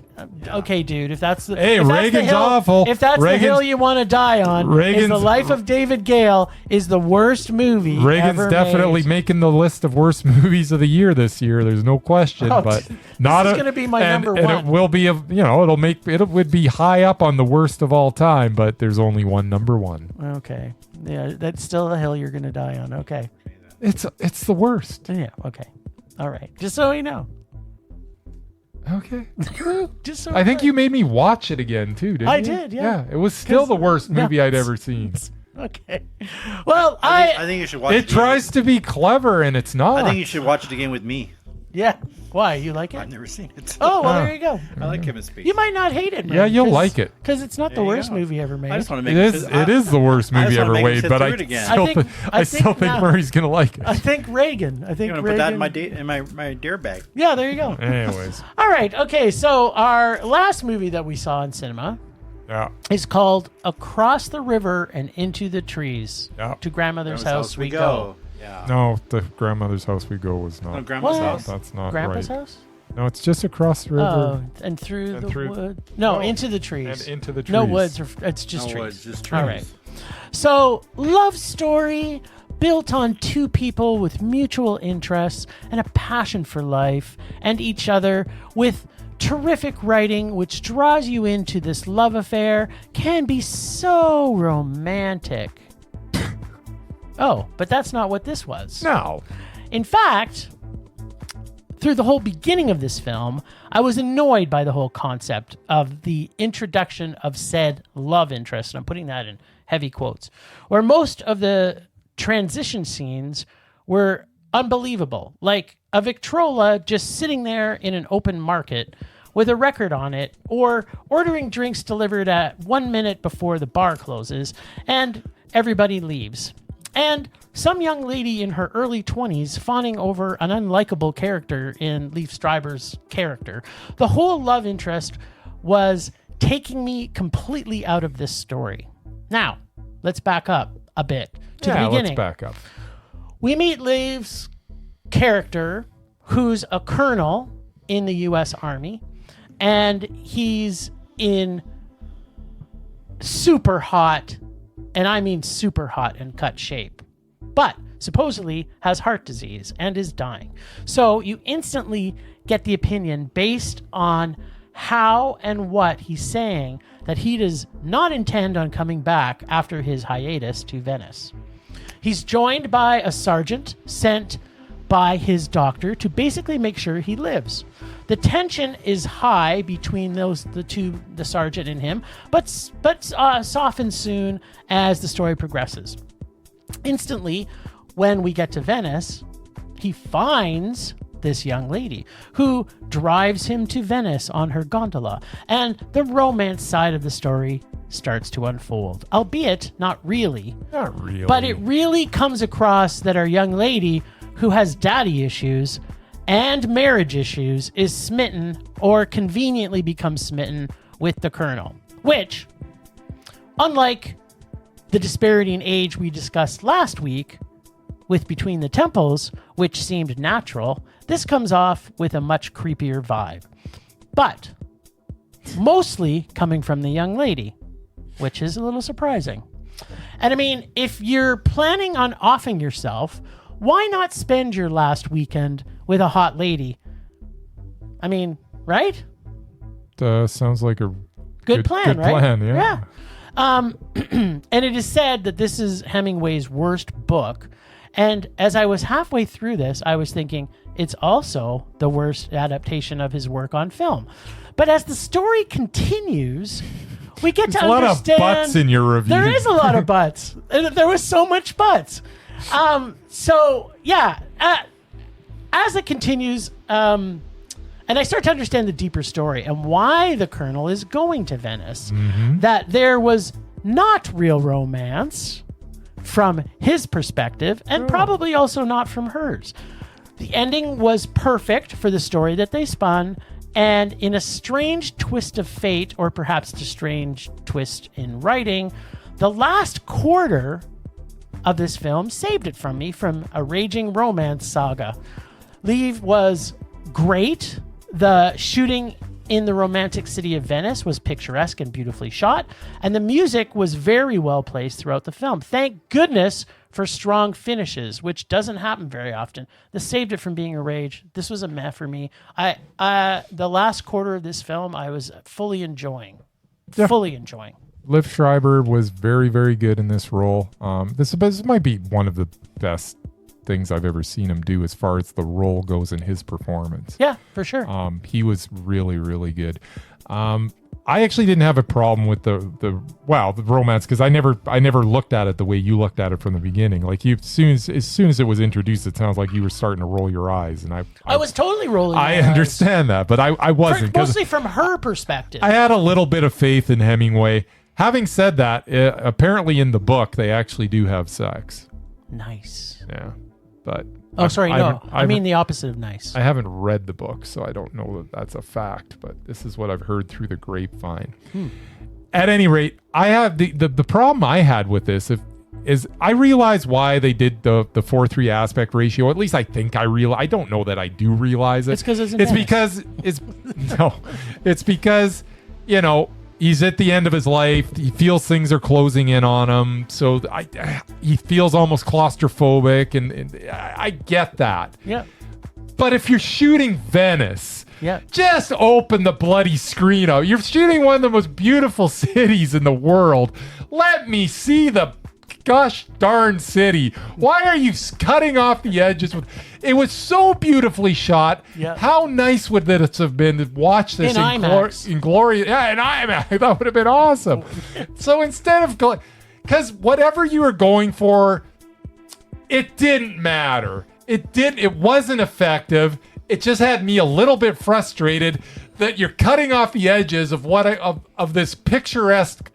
okay, dude, if that's the Reagan's awful. If that's the hill you want to die on, is the Life of David Gale is the worst movie. Reagan's ever definitely made. making the list of worst movies of the year this year. There's no question, but not going to be my number one. And it will be it would be high up on the worst of all time, but there's only one number one. Okay, yeah, that's still a hill you're going to die on. Okay. It's the worst. Yeah. Okay. All right. Just so you know. Okay. Just so I think you made me watch it again too, didn't you? I did. Yeah. Yeah. It was still the worst movie I'd ever seen. Okay. Well, I think you should watch it. It tries to be clever and it's not. I think you should watch it again with me. Yeah. Why? You like I've it? never seen it. Oh, well, there you go. I like Kevin Spacey. You might not hate it, man. Yeah, you'll like it. Because it's not the There you worst go. movie ever made. I just want to It make is the worst I just movie wanna ever make him made, sit but through I it again. still think now- Murray's gonna like it. I think Reagan. I'm gonna put that in my dare bag. Yeah, there you go. Anyways, All right. Okay. So our last movie that we saw in cinema yeah, is called Across the River and Into the Trees. Yeah. To Grandmother's House We Go. Yeah. no, the grandmother's house we go was No, not. Grandma's What? house. That's not Grandpa's right. house? No, it's just across the river Oh, and through And the through- wood. No, No. into the trees. and into the trees. No woods. It's just No, trees. it's just trees. All right. So, love story built on two people with mutual interests and a passion for life and each other, with terrific writing which draws you into this love affair, can be so romantic. Oh, but that's not what this was. No. In fact, through the whole beginning of this film, I was annoyed by the whole concept of the introduction of said love interest, and I'm putting that in heavy quotes, where most of the transition scenes were unbelievable. Like a Victrola just sitting there in an open market with a record on it, or ordering drinks delivered at 1 minute before the bar closes, and everybody leaves. And some young lady in her early 20s fawning over an unlikable character in Liev Schreiber's character. The whole love interest was taking me completely out of this story. Now, let's back up a bit to the beginning. Let's back up. We meet Liev's character, who's a colonel in the U.S. Army, and he's in super hot, and I mean super hot and cut shape, but supposedly has heart disease and is dying. So you instantly get the opinion based on how and what he's saying that he does not intend on coming back after his hiatus to Venice. He's joined by a sergeant sent by his doctor to basically make sure he lives. The tension is high between the sergeant and him, but softens soon as the story progresses. Instantly, when we get to Venice, he finds this young lady who drives him to Venice on her gondola, and the romance side of the story starts to unfold, albeit not really. Not really. But it really comes across that our young lady, who has daddy issues and marriage issues, is smitten, or conveniently becomes smitten, with the colonel. Which, unlike the disparity in age we discussed last week with Between the Temples, which seemed natural, this comes off with a much creepier vibe. But mostly coming from the young lady, which is a little surprising. And I mean, if you're planning on offing yourself, why not spend your last weekend with a hot lady? I mean, right? Sounds like a Good plan, good right? plan, yeah. And it is said that this is Hemingway's worst book. And as I was halfway through this, I was thinking it's also the worst adaptation of his work on film. But as the story continues, we get to a lot understand... of butts in your review. There is a lot of butts. There was so much butts. So, yeah, as it continues, and I start to understand the deeper story and why the colonel is going to Venice, that there was not real romance from his perspective, and probably also not from hers. The ending was perfect for the story that they spun, and in a strange twist of fate, or perhaps a strange twist in writing, the last quarter of this film saved it from me from a raging romance saga. Liev was great. The shooting in the romantic city of Venice was picturesque and beautifully shot, and the music was very well placed throughout the film. Thank goodness for strong finishes, which doesn't happen very often. This saved it from being a rage. This was a meh for me. The last quarter of this film, I was fully enjoying. Yeah. Fully enjoying. Liev Schreiber was very, very good in this role. This might be one of the best things I've ever seen him do as far as the role goes in his performance. Yeah, for sure. He was really, really good. I actually didn't have a problem with the romance because I never looked at it the way you looked at it from the beginning. Like as soon as it was introduced, it sounds like you were starting to roll your eyes, and I was totally rolling. I understand that, but I wasn't, mostly from her perspective. I had a little bit of faith in Hemingway. Having said that, apparently in the book they actually do have sex. Nice. Yeah, but. I mean the opposite of nice. I haven't read the book, so I don't know that that's a fact, but this is what I've heard through the grapevine. At any rate, I have the problem I had with this is I realize why they did the 4:3 aspect ratio. At least I think I realize. I don't know that I do realize it. It's because it's because he's at the end of his life. He feels things are closing in on him. So he feels almost claustrophobic, and I get that. Yeah. But if you're shooting Venice, just open the bloody screen out. You're shooting one of the most beautiful cities in the world. Let me see the gosh darn city. Why are you cutting off the edges? It was so beautifully shot. Yeah. How nice would this have been to watch this in glory? Yeah, in IMAX. That would have been awesome. So instead of because whatever you were going for, it didn't matter. It wasn't effective. It just had me a little bit frustrated that you're cutting off the edges of of this picturesque,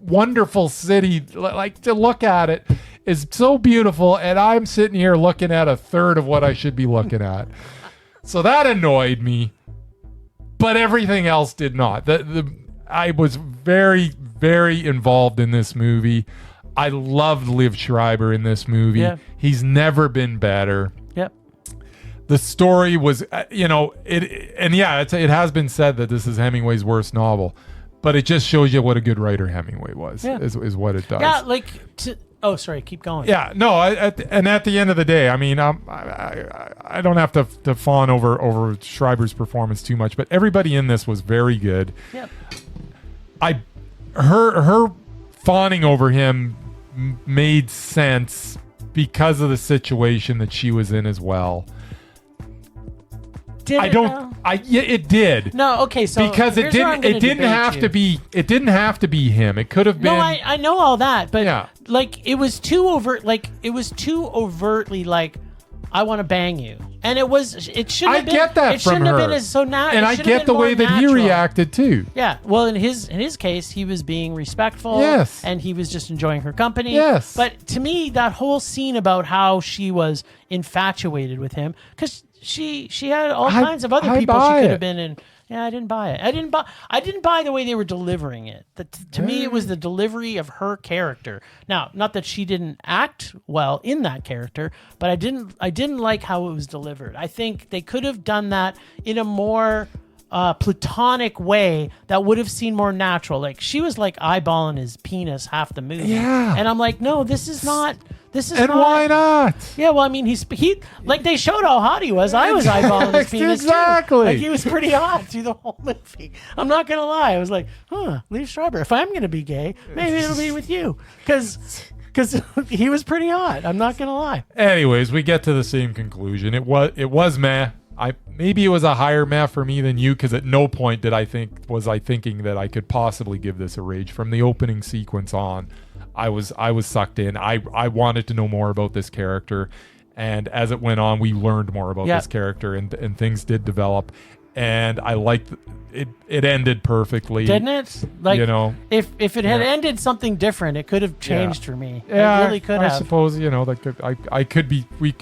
wonderful city. Like, to look at it is so beautiful, and I'm sitting here looking at a third of what I should be looking at. So that annoyed me, but everything else did not. I was very, very involved in this movie. I loved Liev Schreiber in this movie. Yeah. He's never been better. Yep. The story was, it has been said that this is Hemingway's worst novel. But it just shows you what a good writer Hemingway was, is what it does. Yeah, sorry, keep going. Yeah, no, at the end of the day, I mean, I don't have to fawn over Schreiber's performance too much, but everybody in this was very good. Yep. Her fawning over him made sense because of the situation that she was in as well. It did. No, okay, so because it didn't have to be him. It could have been. No, I know all that, but it was too overtly like, I want to bang you, and it shouldn't have been. I get that from her. It shouldn't have been as so natural. And I get the way that he reacted too. Yeah, well, in his case, he was being respectful. Yes. And he was just enjoying her company. Yes. But to me, that whole scene about how she was infatuated with him, because she had all kinds of other people she could have been in. Yeah, I didn't buy it. I didn't buy the way they were delivering it. To me, it was the delivery of her character. Now, not that she didn't act well in that character, but I didn't like how it was delivered. I think they could have done that in a more platonic way that would have seemed more natural. Like, she was like eyeballing his penis half the movie. Yeah. And I'm like, no, this is not. And why not? Yeah, well, I mean, he like they showed how hot he was. I was eyeballing his penis exactly. Too. Like, he was pretty hot through the whole movie. I'm not gonna lie. I was like, Liev Schreiber. If I'm gonna be gay, maybe it'll be with you, because he was pretty hot. I'm not gonna lie. Anyways, we get to the same conclusion. It was meh. Maybe it was a higher meh for me than you, because at no point was I thinking that I could possibly give this a rage. From the opening sequence on, I was sucked in. I wanted to know more about this character, and as it went on, we learned more about this character, and things did develop, and I liked it. It ended perfectly, didn't it? Like, if it had ended something different, it could have changed for me. Yeah, it really could have. I suppose I could be. We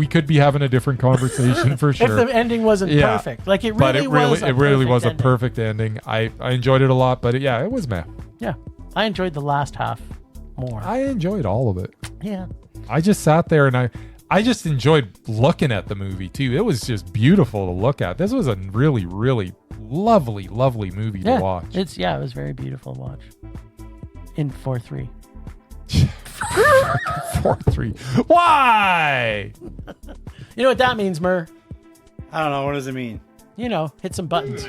could be having a different conversation for sure. If the ending wasn't perfect, like it really was a perfect ending. I enjoyed it a lot, but it was meh. Yeah, I enjoyed the last half more. I enjoyed all of it. Yeah, I just sat there and I just enjoyed looking at the movie too. It was just beautiful to look at. This was a really, really lovely, lovely movie to watch. It was very beautiful to watch. In 4:3. 4:3. Why? You know what that means, Mur? I don't know. What does it mean? Hit some buttons.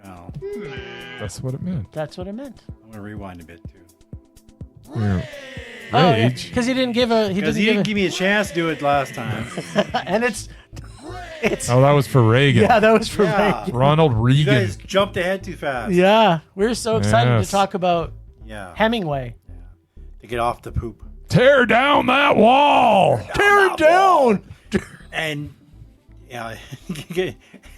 Oh. That's what it meant. That's what it meant. I'm gonna rewind a bit too. Yeah. Because he didn't give a. Because he didn't give me a chance to do it last time. And it's Oh, that was for Reagan. Yeah, that was for Yeah. Reagan. Ronald You Reagan. guys jumped ahead too fast. Yeah, we're so excited Yes. to talk about Yeah. Hemingway. To get off the poop. Tear down that wall. Tear it down. And yeah,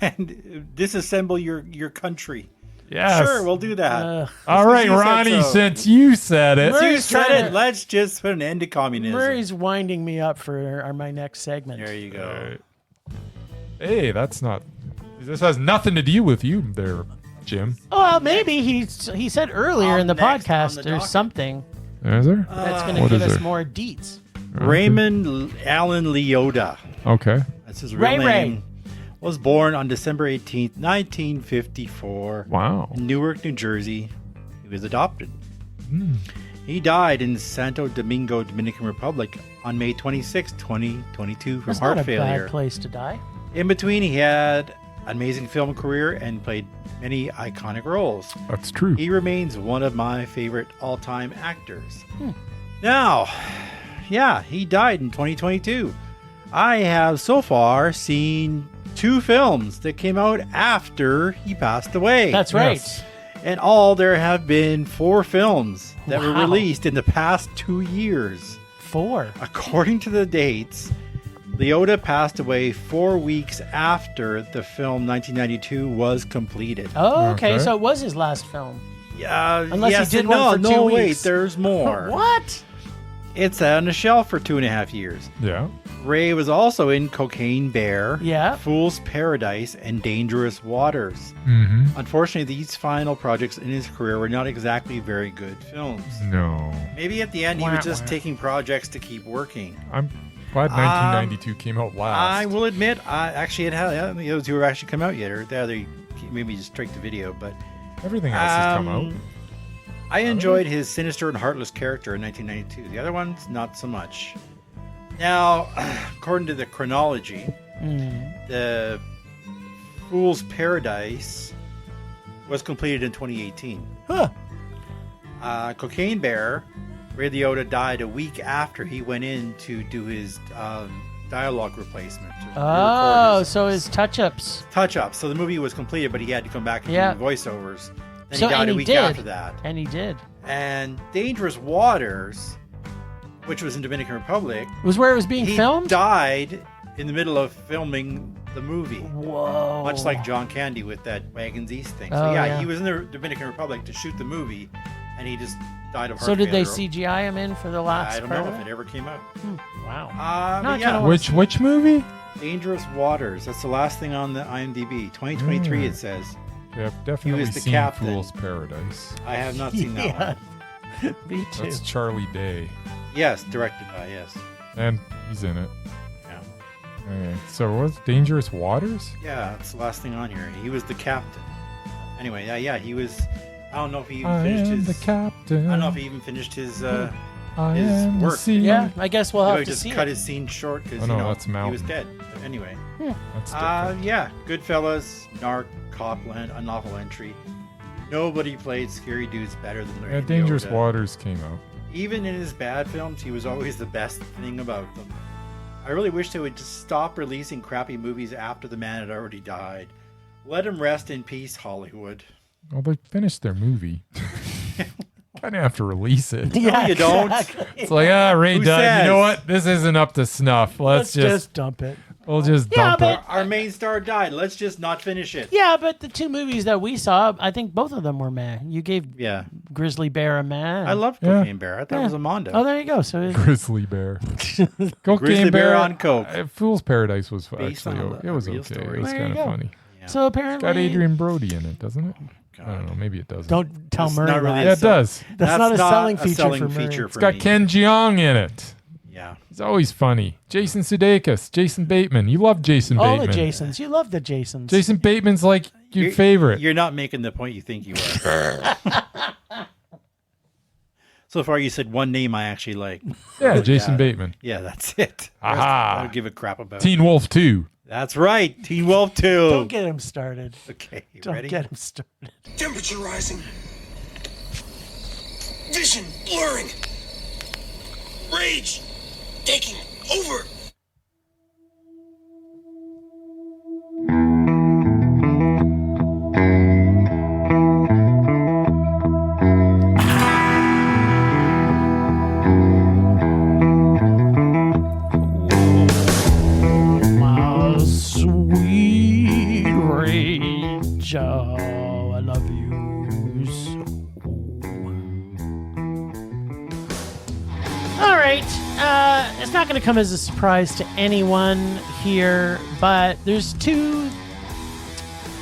and disassemble your country. Yes. Sure, we'll do that. All right, You said Ronnie, so. since you said it. Murray- You Murray's said trying it. to- Let's just put an end to communism. Murray's winding me up for my next segment. There you go. Hey, that's not. This has nothing to do with you there, Jim. Well, maybe he said earlier in the Next on podcast the there's docket. something Is there? that's going to What give is us there? more deets. Raymond Allen Leota. Okay. That's his real Ray. name. Was born on December 18th, 1954. Wow. In Newark, New Jersey. He was adopted. He died in Santo Domingo, Dominican Republic on May 26, 2022 from That's heart not a failure. bad place to die. In between, he had an amazing film career and played many iconic roles. That's true. He remains one of my favorite all-time actors. Now, yeah, he died in 2022. I have so far seen 2 films that came out after he passed away. That's right. Yes. And all there have been 4 films that were Wow. released in the past 2 years. 4. According to the dates, Leota passed away 4 weeks after the film 1992 was completed. Oh, okay. Okay. So it was his last film. Yeah, Unless yes he did and one no, for 2 no, weeks. wait, there's more. What? It's on the shelf for 2.5 years. Yeah. Ray was also in Cocaine Bear, Yeah. Fool's Paradise, and Dangerous Waters. Mm-hmm. Unfortunately, these final projects in his career were not exactly very good films. No. Maybe at the end he Wah, was just wah. taking projects to keep working. I'm glad 1992 came out last. I will admit, it had those 2 have actually come out yet, or they maybe just straight the video, but Everything else has come out. I enjoyed his sinister and heartless character in 1992. The other ones, not so much. Now, according to the chronology, the Fool's Paradise was completed in 2018. Huh. Cocaine Bear, Ray Liotta died a week after he went in to do his dialogue replacement. to Oh, re-record his so his touch-ups. touch-ups. So the movie was completed, but he had to come back and Yeah. do voiceovers. Then So he died and a he week did. after that. And he did. And Dangerous Waters, which was in Dominican Republic, Was where it was being he filmed? died in the middle of filming the movie. Whoa. Much like John Candy with that Wagons East thing. So Oh, yeah, yeah. he was in the Dominican Republic to shoot the movie, and he just died of heart So did they failure. CGI him in for the last I don't part know of if it ever came out. Wow. But No, yeah, kinda Which movie? Dangerous Waters. That's the last thing on the IMDb. 2023 it says. Yeah, I've definitely the seen captain. Fool's Paradise. I have not seen that one. Yeah. Me too. That's Charlie Day. Yes, directed by, yes. And he's in it. Yeah. Okay. So what's Dangerous Waters? Yeah, that's the last thing on here. He was the captain. Anyway, yeah, he was. I don't know if he even I finished am his. the captain. I don't know if he even finished his. I his am the work. sea. Yeah, I guess we'll He have would to just see cut it. his scene short because Oh, no, that's he was Mountain. dead. But anyway, That's different. yeah, Goodfellas, Narc, Copland, Unlawful Entry. Nobody played scary dudes better than Ray Yeah, Dangerous Liotta. Waters came out. Even in his bad films, he was always the best thing about them. I really wish they would just stop releasing crappy movies after the man had already died. Let him rest in peace, Hollywood. Well, they finished their movie. Kind of have to release it. Yeah, you don't. exactly. It's like, Ray Who died. You know says? what? This isn't up to snuff. Let's just dump it. we'll just Yeah, dump but- it. Our main star died. Let's just not finish it. Yeah, but the 2 movies that we saw, I think both of them were meh. You gave Yeah. Grizzly Bear a meh. I loved Yeah. Cocaine Bear. I thought it was a Mondo. Oh, there you go. So it- Grizzly Bear. Cocaine Grizzly Bear on coke. Fool's Paradise was Based actually on it was a real okay. story. It was There you kind of go. funny. Yeah. so apparently, Got Adrian Brody in it, doesn't it? I don't God. know. Maybe it doesn't. don't tell That's Murray not really that. Yeah, it does. That's not a selling feature for Murray. It's got Ken Jeong in it. Yeah. He's always funny. Jason Sudeikis, Jason Bateman. You love Jason All Bateman. the Jasons. You love the Jasons. Jason Bateman's like your favorite. You're not making the point you think you are. So far, you said one name I actually like. Yeah, Jason Yeah. Bateman. Yeah, that's it. Aha. I don't give a crap about. Teen Wolf 2. That's right. Teen Wolf 2. Don't get him started. Okay, you Don't ready? get him started. Temperature rising. Vision blurring. Rage taking over. All right. It's not going to come as a surprise to anyone here, but there's two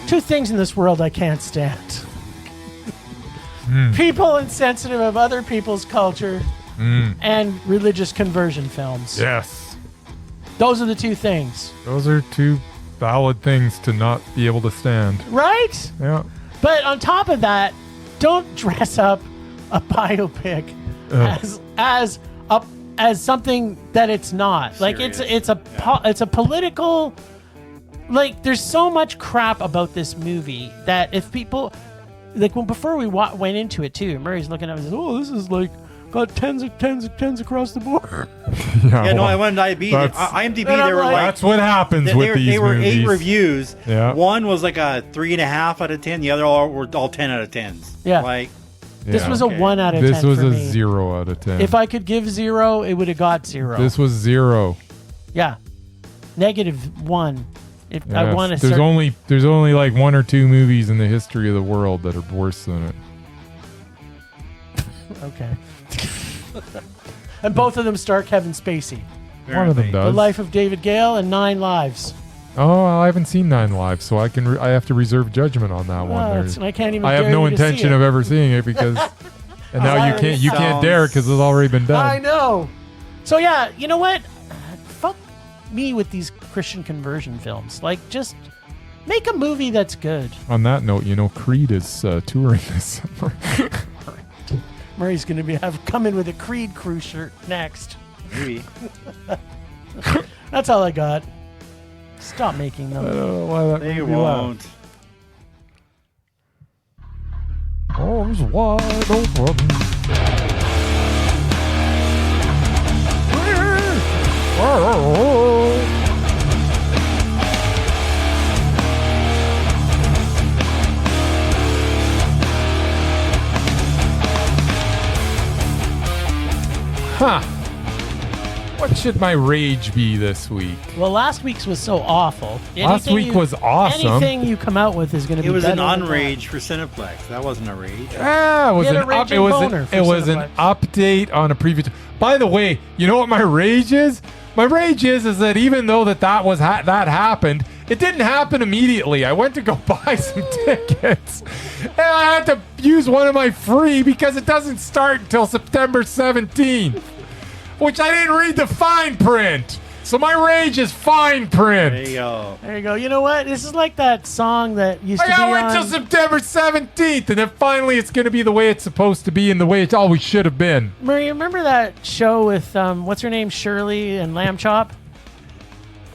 things in this world I can't stand. People insensitive of other people's culture and religious conversion films. Yes. Those are the two things. Those are two valid things to not be able to stand. Right? Yeah. But on top of that, don't dress up a biopic as something that it's not. Like it's a political. Like there's so much crap about this movie that if people like before we went into it too, Murray's looking at it and says, "Oh, this is like got tens across the board." Yeah, no, I went to IMDb. They were like, that's what happens with these movies. They were 8 reviews. Yeah. One was like a 3.5 out of 10. The other were all 10 out of 10s. Yeah. Like this was a 1 out of 10. This was for a me. 0 out of 10. If I could give 0, it would have got 0. This was 0. Yeah. -1. If Yes. I want to There's only like 1 or 2 movies in the history of the world that are worse than it. Okay. And both of them star Kevin Spacey. One of them The does. Life of David Gale and 9 Lives. Oh, I haven't seen 9 Lives, so I have to reserve judgment on that one. And I can't even. I have dare no you to see intention it. of ever seeing it because, and now you can't dare because it's already been done. I know. So yeah, you know what? Fuck me with these Christian conversion films. Like, just make a movie that's good. On that note, Creed is touring this summer. Murray's going to come in with a Creed crew shirt next. maybe. That's all I got. Stop making them. I don't know why that They made me laugh. won't. Arms wide open. Huh. What should my rage be this week? Well, last week's was so awful. Last week was awesome. Anything you come out with is going to be It was an better than unrage for Cineplex. That wasn't a rage. Ah, it was He had an a up, raging it was boner an, for it was an Cineplex. update on a previous. By the way, you know what my rage is? My rage is that even though that happened, it didn't happen immediately. I went to go buy some tickets, and I had to use one of my free because it doesn't start until September 17th, which I didn't read the fine print. So my rage is fine print. There you go. There you go. You know what? This is like that song that used to be I gotta wait on. till September 17th, and then finally it's going to be the way it's supposed to be and the way it always should have been. Murray, remember that show with what's her name, Shirley and Lamb Chop?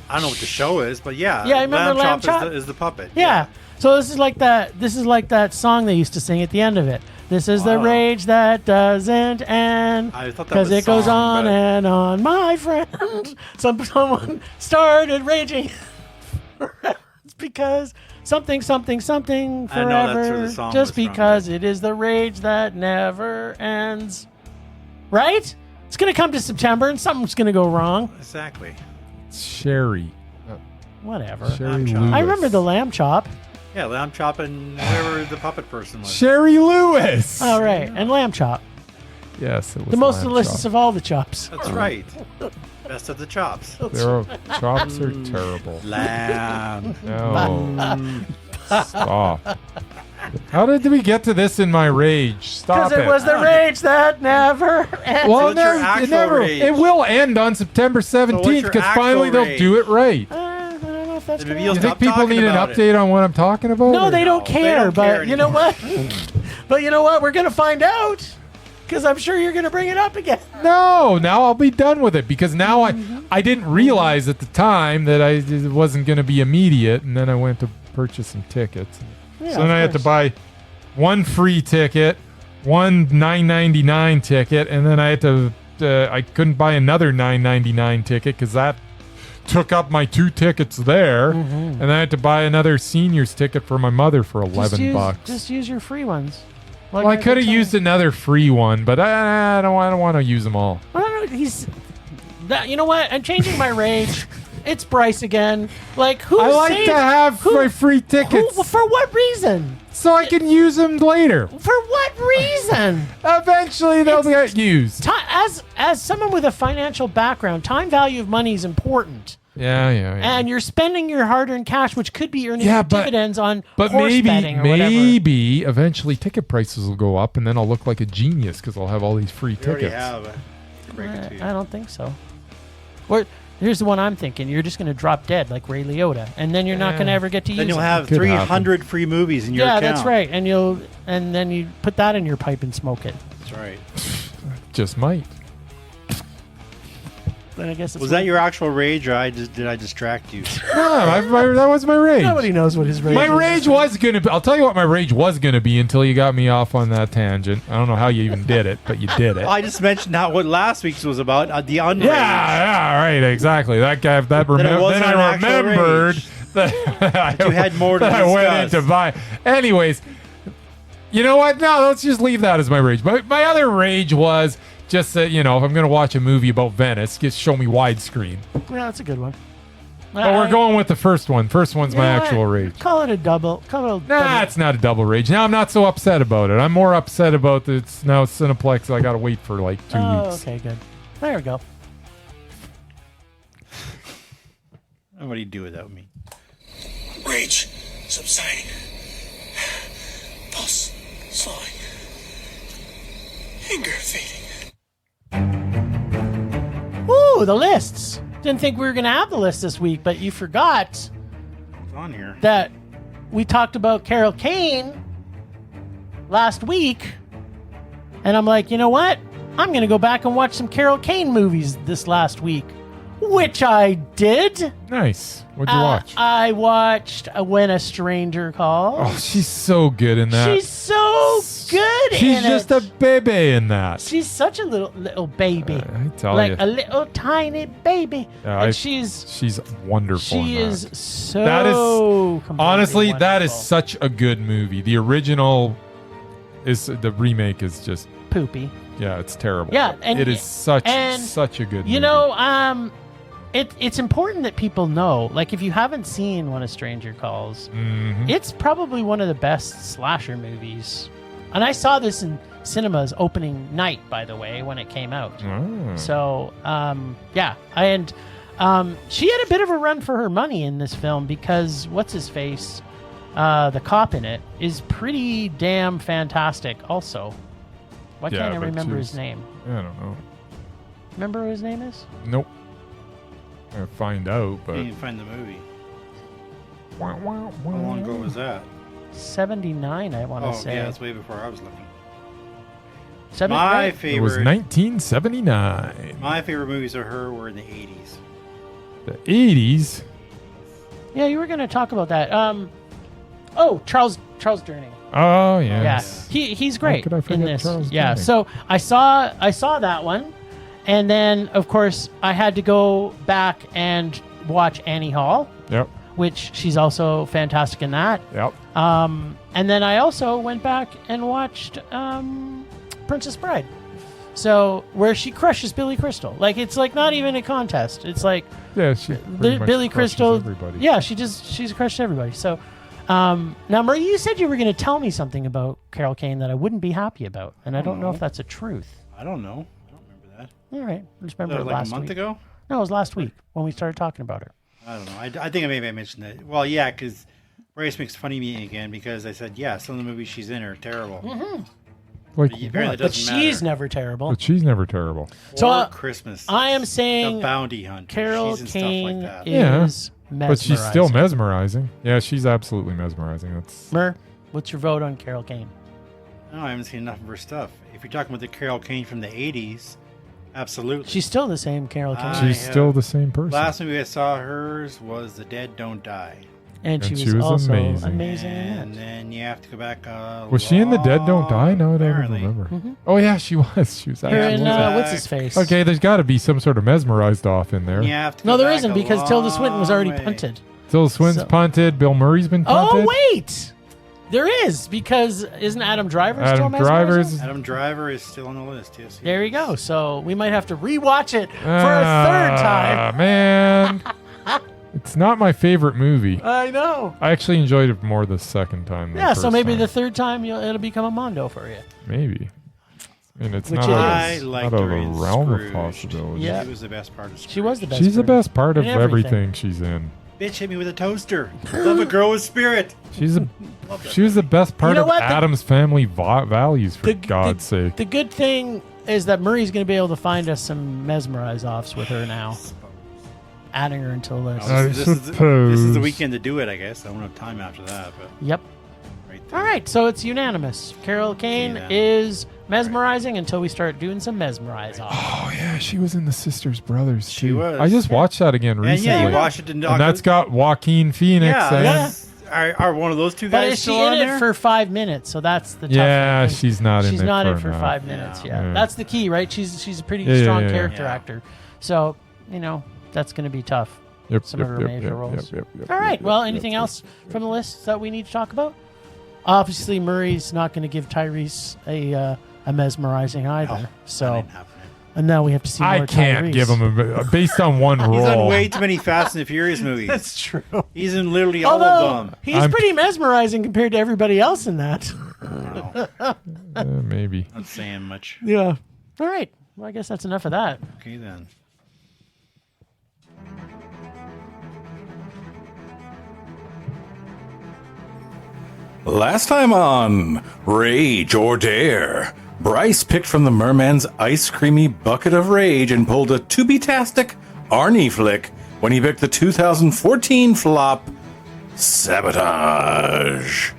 I don't know what the show is, but yeah. Yeah, I remember Lamb Chop Chop. is the puppet. Yeah. So this is like that. This is like that song they used to sing at the end of it. This is the Wow. rage that doesn't end. I thought that Because was it goes song, on but- and on, my friend. Someone started raging. It's because something forever. I know that's where the song just was from, because it is the rage that never ends. Right? It's going to come to September and something's going to go wrong. Exactly. Sherry. Whatever. Sherry Lamb chop. Lewis. I remember the lamb chop. Yeah, Lamb Chop and whoever the puppet person was. Sherry Lewis. All right. And lamb chop. Yes, it was The most lamb delicious chop. of all the chops. That's right. Best of the chops. Chops are terrible. Lamb. No. Stop. How did we get to this in my rage? Stop Because it was the rage that never ends. Well, So what's your no, it actual never. rage? It will end on September 17th your because actual finally they'll rage? do it right. I don't know if that's Maybe gonna you'll You happen. think people talking need an about it. update on what I'm talking about? No, or- they don't they care. don't But care you know anymore. what? But you know what? We're gonna find out. Because I'm sure you're gonna bring it up again. No, now I'll be done with it because now I didn't realize at the time that it wasn't going to be immediate, and then I went to purchase some tickets. Yeah, so then of I had to course. buy one free ticket, one $9.99 ticket, and then I had to I couldn't buy another $9.99 ticket because that took up my 2 tickets there, and then I had to buy another senior's ticket for my mother for $11. Just use your free ones. Well, I could have used another free one, but I don't want to use them all. You know what? I'm changing my rage, it's Bryce again. Like, who? I like to have my free tickets For what reason? so I can use them later. For what reason? Eventually, they'll get used. As someone with a financial background, time value of money is important. Yeah. And you're spending your hard-earned cash, which could be earning dividends on But horse betting or whatever. maybe eventually ticket prices will go up, and then I'll look like a genius because I'll have all these free You already tickets. have. Break it to you. I don't think so. Or here's the one I'm thinking: you're just going to drop dead like Ray Liotta, and then you're not going to ever get to use Then you'll it. have Could 300 free movies in your account. that's right, and then you put that in your pipe and smoke it. That's right. Just might. Then I guess it's Was that your actual rage, or did I distract you? No, that was my rage. Nobody knows what his rage. My is. rage was gonna be. I'll tell you what my rage was gonna be until you got me off on that tangent. I don't know how you even did it, but you did it. I just mentioned what last week's was about, the unrage. Yeah, right, exactly. That guy. Then wasn't an I actual remembered rage. that you had more to that I went discuss. into buy. Anyways, you know what? No, let's just leave that as my rage. My other rage was just that, if I'm going to watch a movie about Venice, just show me widescreen. Yeah, that's a good one. But we're going with the first one. First one's my actual rage. Call it a double. Nah, it's not a double rage. Now I'm not so upset about it. I'm more upset about that it's now Cineplex. I got to wait for like 2 weeks. Okay, good. There we go. What do you do without me? Rage subsiding. Pulse slowing. Anger fading. Ooh, the lists. Didn't think we were going to have the list this week, but you forgot It's on here. that we talked about Carol Kane last week. And I'm like, you know what? I'm going to go back and watch some Carol Kane movies this last week, which I did. Nice. What'd you watch? I watched When a Stranger Calls. Oh, she's so good in that. She's so good She's in just it. a baby in that. She's such a little baby. I tell like you. a little tiny baby. Yeah, and she's wonderful in she that. is so That is- completely Honestly, that is wonderful. such a good movie. The original the remake is just, poopy. yeah, it's terrible. Yeah, But and it is such and a good movie. You know, it's important that people know. Like, if you haven't seen When a Stranger Calls, Mhm. it's probably one of the best slasher movies. And I saw this in cinemas opening night, by the way, when it came out. Oh. So, yeah. She had a bit of a run for her money in this film because what's-his-face, the cop in it, is pretty damn fantastic also. Why Yeah, can't I but remember his she's- name? I don't know. Remember what his name is? Nope. I'll find out, but. You didn't find the movie. How long ago was that? 79, I want to Oh, say. yeah, that's way before I was looking. Right? It was 1979. My favorite movies of her were in the 80s. The 80s. Yeah, you were going to talk about that. Charles Durning. Oh, yeah. Yeah, he's great could I in forget this. Charles Yeah, Durning? so I saw that one, and then of course I had to go back and watch Annie Hall, Yep. which she's also fantastic in that. Yep. And then I also went back and watched Princess Bride. So where she crushes Billy Crystal, like it's like not even a contest. It's like Yeah, she pretty much Billy crushes Crystal. everybody. Yeah, she's crushed everybody. So now, Murray, you said you were going to tell me something about Carol Kane that I wouldn't be happy about, and I don't know if that's a truth. I don't know. I don't remember that. All right, I just remember Was it that like last a month week. ago? No, it was last week when we started talking about her. I don't know. I think maybe I mentioned it. Well, yeah, because Bryce makes fun of me again because I said, yeah, some of the movies she's in are terrible. Like, Apparently it what? But doesn't she's matter. never terrible. But she's never terrible. So, Or Christmas. I am The saying Bounty Hunter. Carol she's in Kane stuff like that. Yeah. is But she's still mesmerizing. mesmerizing. Yeah, she's absolutely mesmerizing. That's Mur, what's your vote on Carol Kane? No, I haven't seen enough of her stuff. If you're talking about the Carol Kane from the 80s, absolutely. She's still the same Carol Kane, I she's have- still the same person. Last movie I saw hers was The Dead Don't Die. and she and was, she was also amazing. amazing in And that. then you have to go back Was she in The Dead Don't Die? No, I don't apparently. remember. Oh, yeah, she was. She was Her actually. and Yeah. what's his face? Okay, there's got to be some sort of mesmerized off in there. You have to No, go there back isn't a because Tilda Swinton was long already way. punted. Tilda Swinton's So- punted. Bill Murray's been punted. Oh wait, there is because isn't Adam Driver still Adam mesmerizing? Driver's. Adam Driver is still on the list, yes. he There you is. go. So we might have to rewatch it for a third time. Man. It's not my favorite movie. I know. I actually enjoyed it more the second time. Than Yeah, the so first maybe time. the third time it'll become a Mondo for you. Maybe. I mean, it's Which not it out is. of, I not liked out of her the in realm of Scrooged. possibility. Yeah. She was the best part of Scrooge. She was the best. She's the part. best part of In everything. everything she's in. Bitch hit me with a toaster. Love a girl with spirit. She was the best part know of what? Adam's family values, for God's sake. The good thing is that Murray's going to be able to find us some mesmerize offs with her now. Adding her into the list. I This is suppose. the weekend to do it, I guess. I won't have time after that, but Yep. right there. All right, so it's unanimous. Carol Kane Yeah. is mesmerizing until we start doing some mesmerize off. Oh yeah, she was in the Sisters Brothers She too. was. I just watched that again And recently. yeah, you watched it and that's got got Joaquin Phoenix. yeah. and- that's- Are one of those two But guys is she still in on it there? for 5 minutes? So that's the tough Yeah, thing. she's not in She's there not in for for enough. 5 minutes. Yeah. Yeah. That's the key, right? She's a pretty Yeah, strong yeah, yeah. character Yeah. actor. So that's going to be tough. Yep, Some of her major roles. yep, All right. yep, Well, yep, anything yep. else from the list that we need to talk about? Obviously, Murray's not going to give Tyrese a mesmerizing either. That So, ain't happening. and now we have to see more I can't Tyrese. give him based on one He's on role. way too many Fast and the Furious movies. That's true. He's in literally all Although of them. he's I'm- pretty mesmerizing compared to everybody else in that. Maybe. Not saying much. Yeah. All right. Well, I guess that's enough of that. Okay then. Last time on Rage or Dare, Bryce picked from the merman's ice creamy bucket of rage and pulled a to-be-tastic Arnie flick when he picked the 2014 flop Sabotage.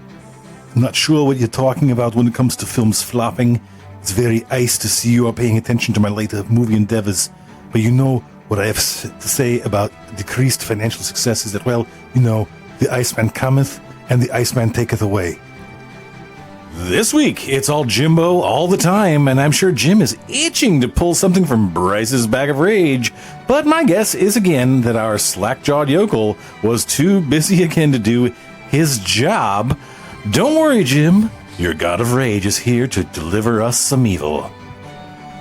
I'm not sure what you're talking about when it comes to films flopping. It's very ice to see you are paying attention to my later movie endeavors. But you know what I have to say about decreased financial success is that, well, you know, the Iceman cometh and the Iceman taketh away. This week, it's all Jimbo all the time, and I'm sure Jim is itching to pull something from Bryce's bag of rage. But my guess is again that our slack-jawed yokel was too busy again to do his job. Don't worry, Jim. Your god of rage is here to deliver us some evil.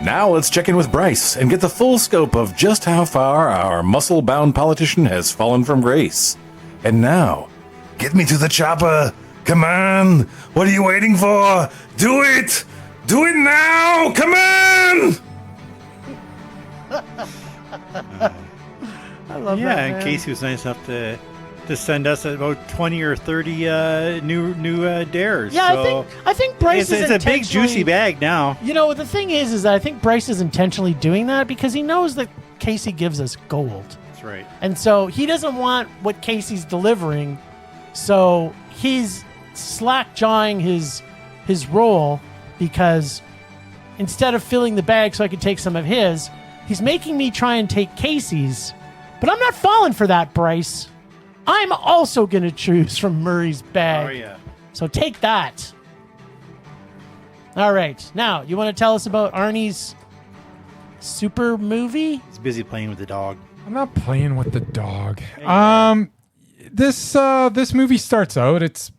Now let's check in with Bryce and get the full scope of just how far our muscle-bound politician has fallen from grace. And now, get me to the chopper. Come on. What are you waiting for? Do it. Do it now. Come on. I love Yeah, that. and man. Casey was nice enough to send us about 20 or 30 new dares. Yeah, so I think Bryce is it's a big juicy intentionally- bag now. You know, the thing is that I think Bryce is intentionally doing that because he knows that Casey gives us gold. That's right. And so he doesn't want what Casey's delivering. So he's slack-jawing his role because instead of filling the bag so I could take some of his, he's making me try and take Casey's. But I'm not falling for that, Bryce. I'm also going to choose from Murray's bag. Oh yeah. So take that. All right. Now, you want to tell us about Arnie's super movie? He's busy playing with the dog. I'm not playing with the dog. This movie starts out. It's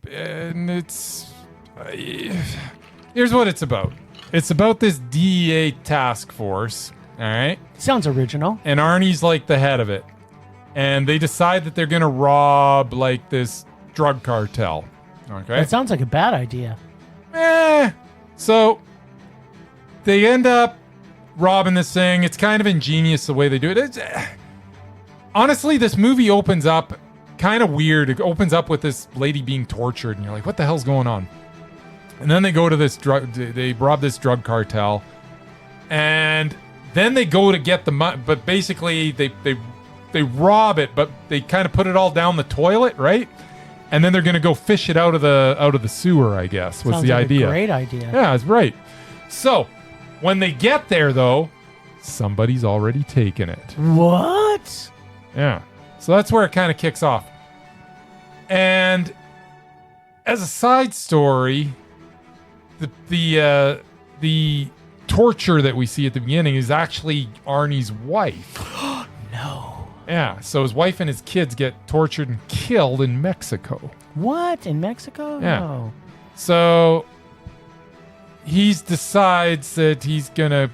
here's what it's about. It's about this DEA task force. All right. Sounds original. And Arnie's like the head of it. And they decide that they're going to rob like this drug cartel. Okay. That sounds like a bad idea. So they end up robbing this thing. It's kind of ingenious the way they do it. Honestly, this movie opens up kind of weird. It opens up with this lady being tortured, and you're like, what the hell's going on? And then they go to this drug, they rob this drug cartel, and then they go to get the money, but basically they rob it, but they kind of put it all down the toilet, right? And then they're going to go fish it out of the sewer, I guess, was Sounds the like idea. A great idea. Yeah, that's right. So, when they get there, though, somebody's already taken it. What? Yeah. So that's where it kind of kicks off. And as a side story, the torture that we see at the beginning is actually Arnie's wife. No. Yeah. So his wife and his kids get tortured and killed in Mexico. What? In Mexico? Yeah. No. So he decides that he's gonna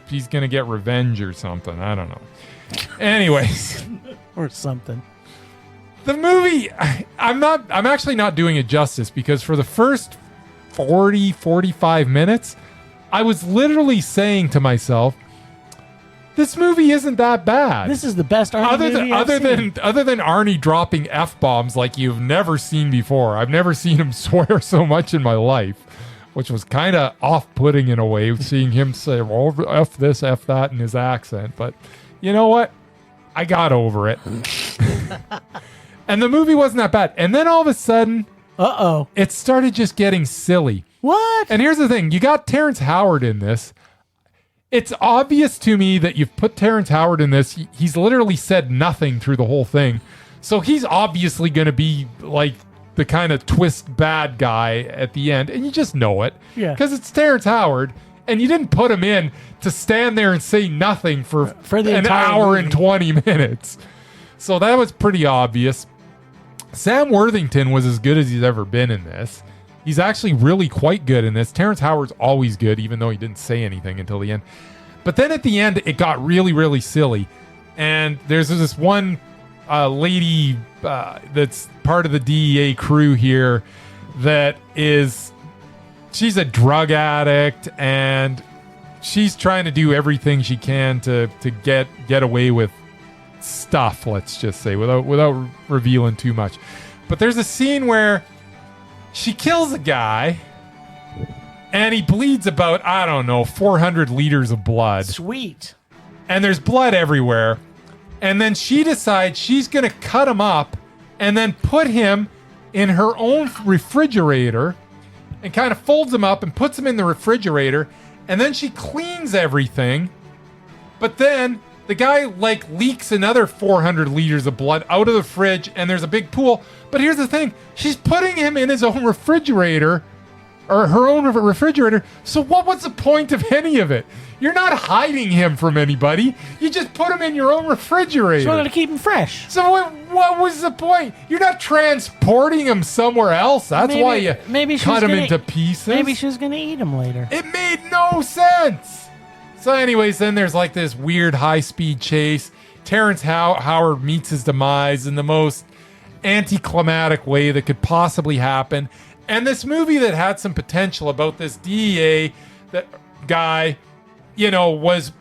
get revenge or something. I don't know. Anyways, Or something. The movie, I'm actually not doing it justice, because for the first 45 minutes, I was literally saying to myself, this movie isn't that bad. This is the best Arnie movie I've seen. Other than Arnie dropping F-bombs like you've never seen before. I've never seen him swear so much in my life, which was kind of off-putting in a way, seeing him say, well, F this, F that in his accent. But you know what? I got over it. And the movie wasn't that bad. And then all of a sudden, it started just getting silly. What? And here's the thing. You got Terrence Howard in this. It's obvious to me that you've put Terrence Howard in this. He's literally said nothing through the whole thing. So he's obviously going to be like the kind of twist bad guy at the end. And you just know it. Yeah. Because it's Terrence Howard. And you didn't put him in to stand there and say nothing for the an entire hour movie. and 20 minutes. So that was pretty obvious. Sam Worthington was as good as he's ever been in this. He's actually really quite good in this. Terrence Howard's always good, even though he didn't say anything until the end. But then at the end, it got really, really silly. And there's this one lady that's part of the DEA crew here that she's a drug addict, and she's trying to do everything she can to get away with stuff, let's just say, without revealing too much. But there's a scene where she kills a guy, and he bleeds about, 400 liters of blood. Sweet. And there's blood everywhere. And then she decides she's going to cut him up and then put him in her own refrigerator and kind of folds him up and puts him in the refrigerator. And then she cleans everything. But then the guy leaks another 400 liters of blood out of the fridge, and there's a big pool. But here's the thing. She's putting him in his own refrigerator, or her own refrigerator. So what was the point of any of it? You're not hiding him from anybody. You just put him in your own refrigerator. She wanted to keep him fresh. So what was the point? You're not transporting him somewhere else. That's why you cut him into pieces. Maybe she was going to eat him later. It made no sense. So anyways, then there's this weird high-speed chase. Terrence Howard meets his demise in the most anticlimactic way that could possibly happen. And this movie that had some potential about this DEA guy, was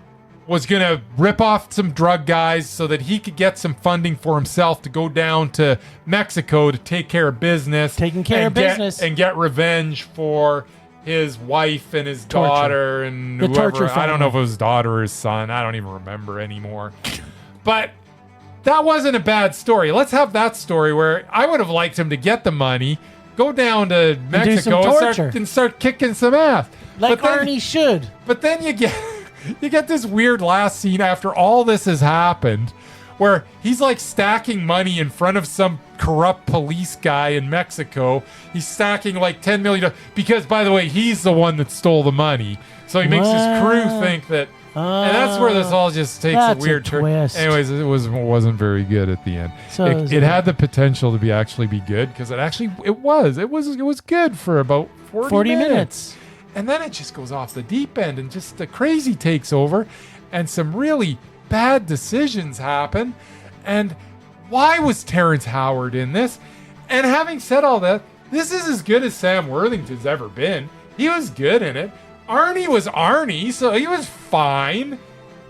going to rip off some drug guys so that he could get some funding for himself to go down to Mexico to take care of business. And get revenge for his wife and his daughter and The whoever. torture I don't know if it family. was daughter or his son. I don't even remember anymore. But that wasn't a bad story. Let's have that story where I would have liked him to get the money, go down to Mexico and start kicking some ass. Like Arnie should. But then you get this weird last scene after all this has happened, where he's stacking money in front of some corrupt police guy in Mexico. He's stacking $10 million because, by the way, he's the one that stole the money. So he makes his crew think that, and that's where this all just takes a weird turn. Anyways, it wasn't very good at the end. So it had the potential to actually be good, because it was good for about 40 minutes. And then it just goes off the deep end, and just the crazy takes over, and some really bad decisions happen. And why was Terrence Howard in this? And having said all that, this is as good as Sam Worthington's ever been. He was good in it. Arnie was Arnie, so he was fine.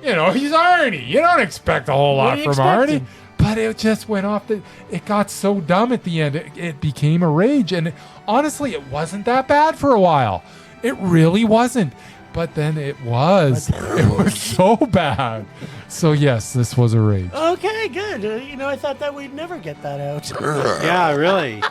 He's Arnie. You don't expect a whole lot from Arnie. But it just went off. It got so dumb at the end. It became a rage. And honestly, it wasn't that bad for a while. It really wasn't. But then it was. It was so bad. So yes, this was a rage. Okay, good. I thought that we'd never get that out. Yeah, really.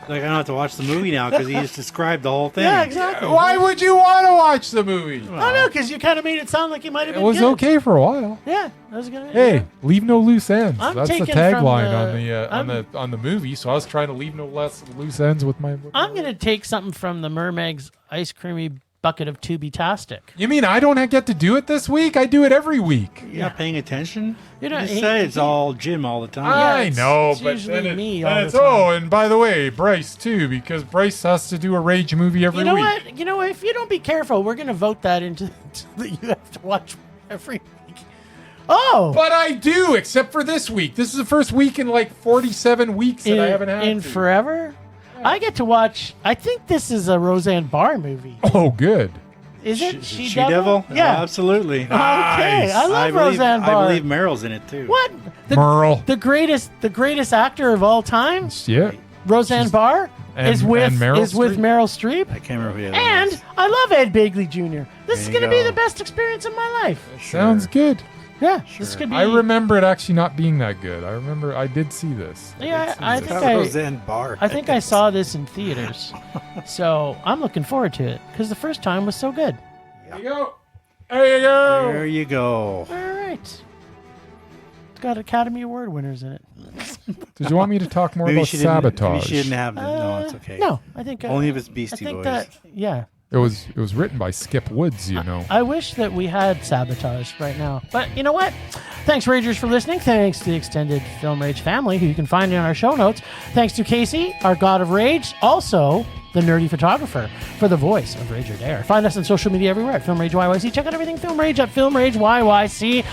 I don't have to watch the movie now because he just described the whole thing. Yeah, exactly. Why would you want to watch the movie? I don't know, because you kind of made it sound like it might have been It was good. okay for a while. Yeah, that was good. Hey, leave no loose ends. I'm That's the taking tagline from on the movie. So I was trying to leave no less loose ends with my. I'm going to take something from the Mermeg's ice creamy bucket of Tubitastic. You mean I don't get to do it this week? I do it every week. You're not paying attention? You know, You say it's all Jim all the time. I know, it's but usually then me and all it's the time. and by the way, Bryce too, because Bryce has to do a rage movie every week. What? You know what? If you don't be careful, we're going to vote that into that you have to watch every week. Oh, But I do, except for this week. This is the first week in like 47 weeks that I haven't had in to. forever. I get to watch. I think this is a Roseanne Barr movie. Oh, good. Is it She Devil? Yeah. Oh, absolutely. Okay, I love Roseanne Barr. I believe Meryl's in it too. What? Merle. The greatest actor of all time, Yeah. Roseanne Barr, is with Meryl Meryl Streep. I can't remember who the other And was. I love Ed Begley Jr. This is There going to you be go. the best experience of my life. Sounds good. Yeah, this could be. I remember it actually not being that good. I remember I did see this. Yeah, I think Roseanne Barr. I think I saw this in theaters, so I'm looking forward to it because the first time was so good. There you go. There you go. There you go. All right, it's got Academy Award winners in it. Did you want me to talk more about Maybe Sabotage? she didn't have. No, it's okay. No, I think Only if it's I Beastie think Boys. that yeah. It was written by Skip Woods, you know. I wish that we had Sabotage right now. But you know what? Thanks, Ragers, for listening. Thanks to the extended Film Rage family, who you can find in our show notes. Thanks to Casey, our god of rage, also the nerdy photographer, for the voice of Rage or Dare. Find us on social media everywhere at Film Rage YYC. Check out everything Film Rage at filmrageyyc.com,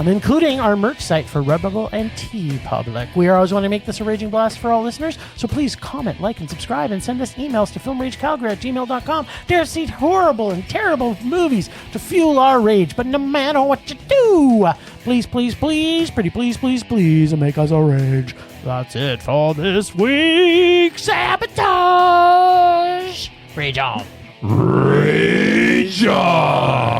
including our merch site for Redbubble and TeePublic. We are always want to make this a raging blast for all listeners, so please comment, like, and subscribe, and send us emails to filmragecalgary@gmail.com. Dare to see horrible and terrible movies to fuel our rage, but no matter what you do, please, please, please, pretty please, please, please, and make us a rage. That's it for this week. Sabotage! Rage on. Rage on!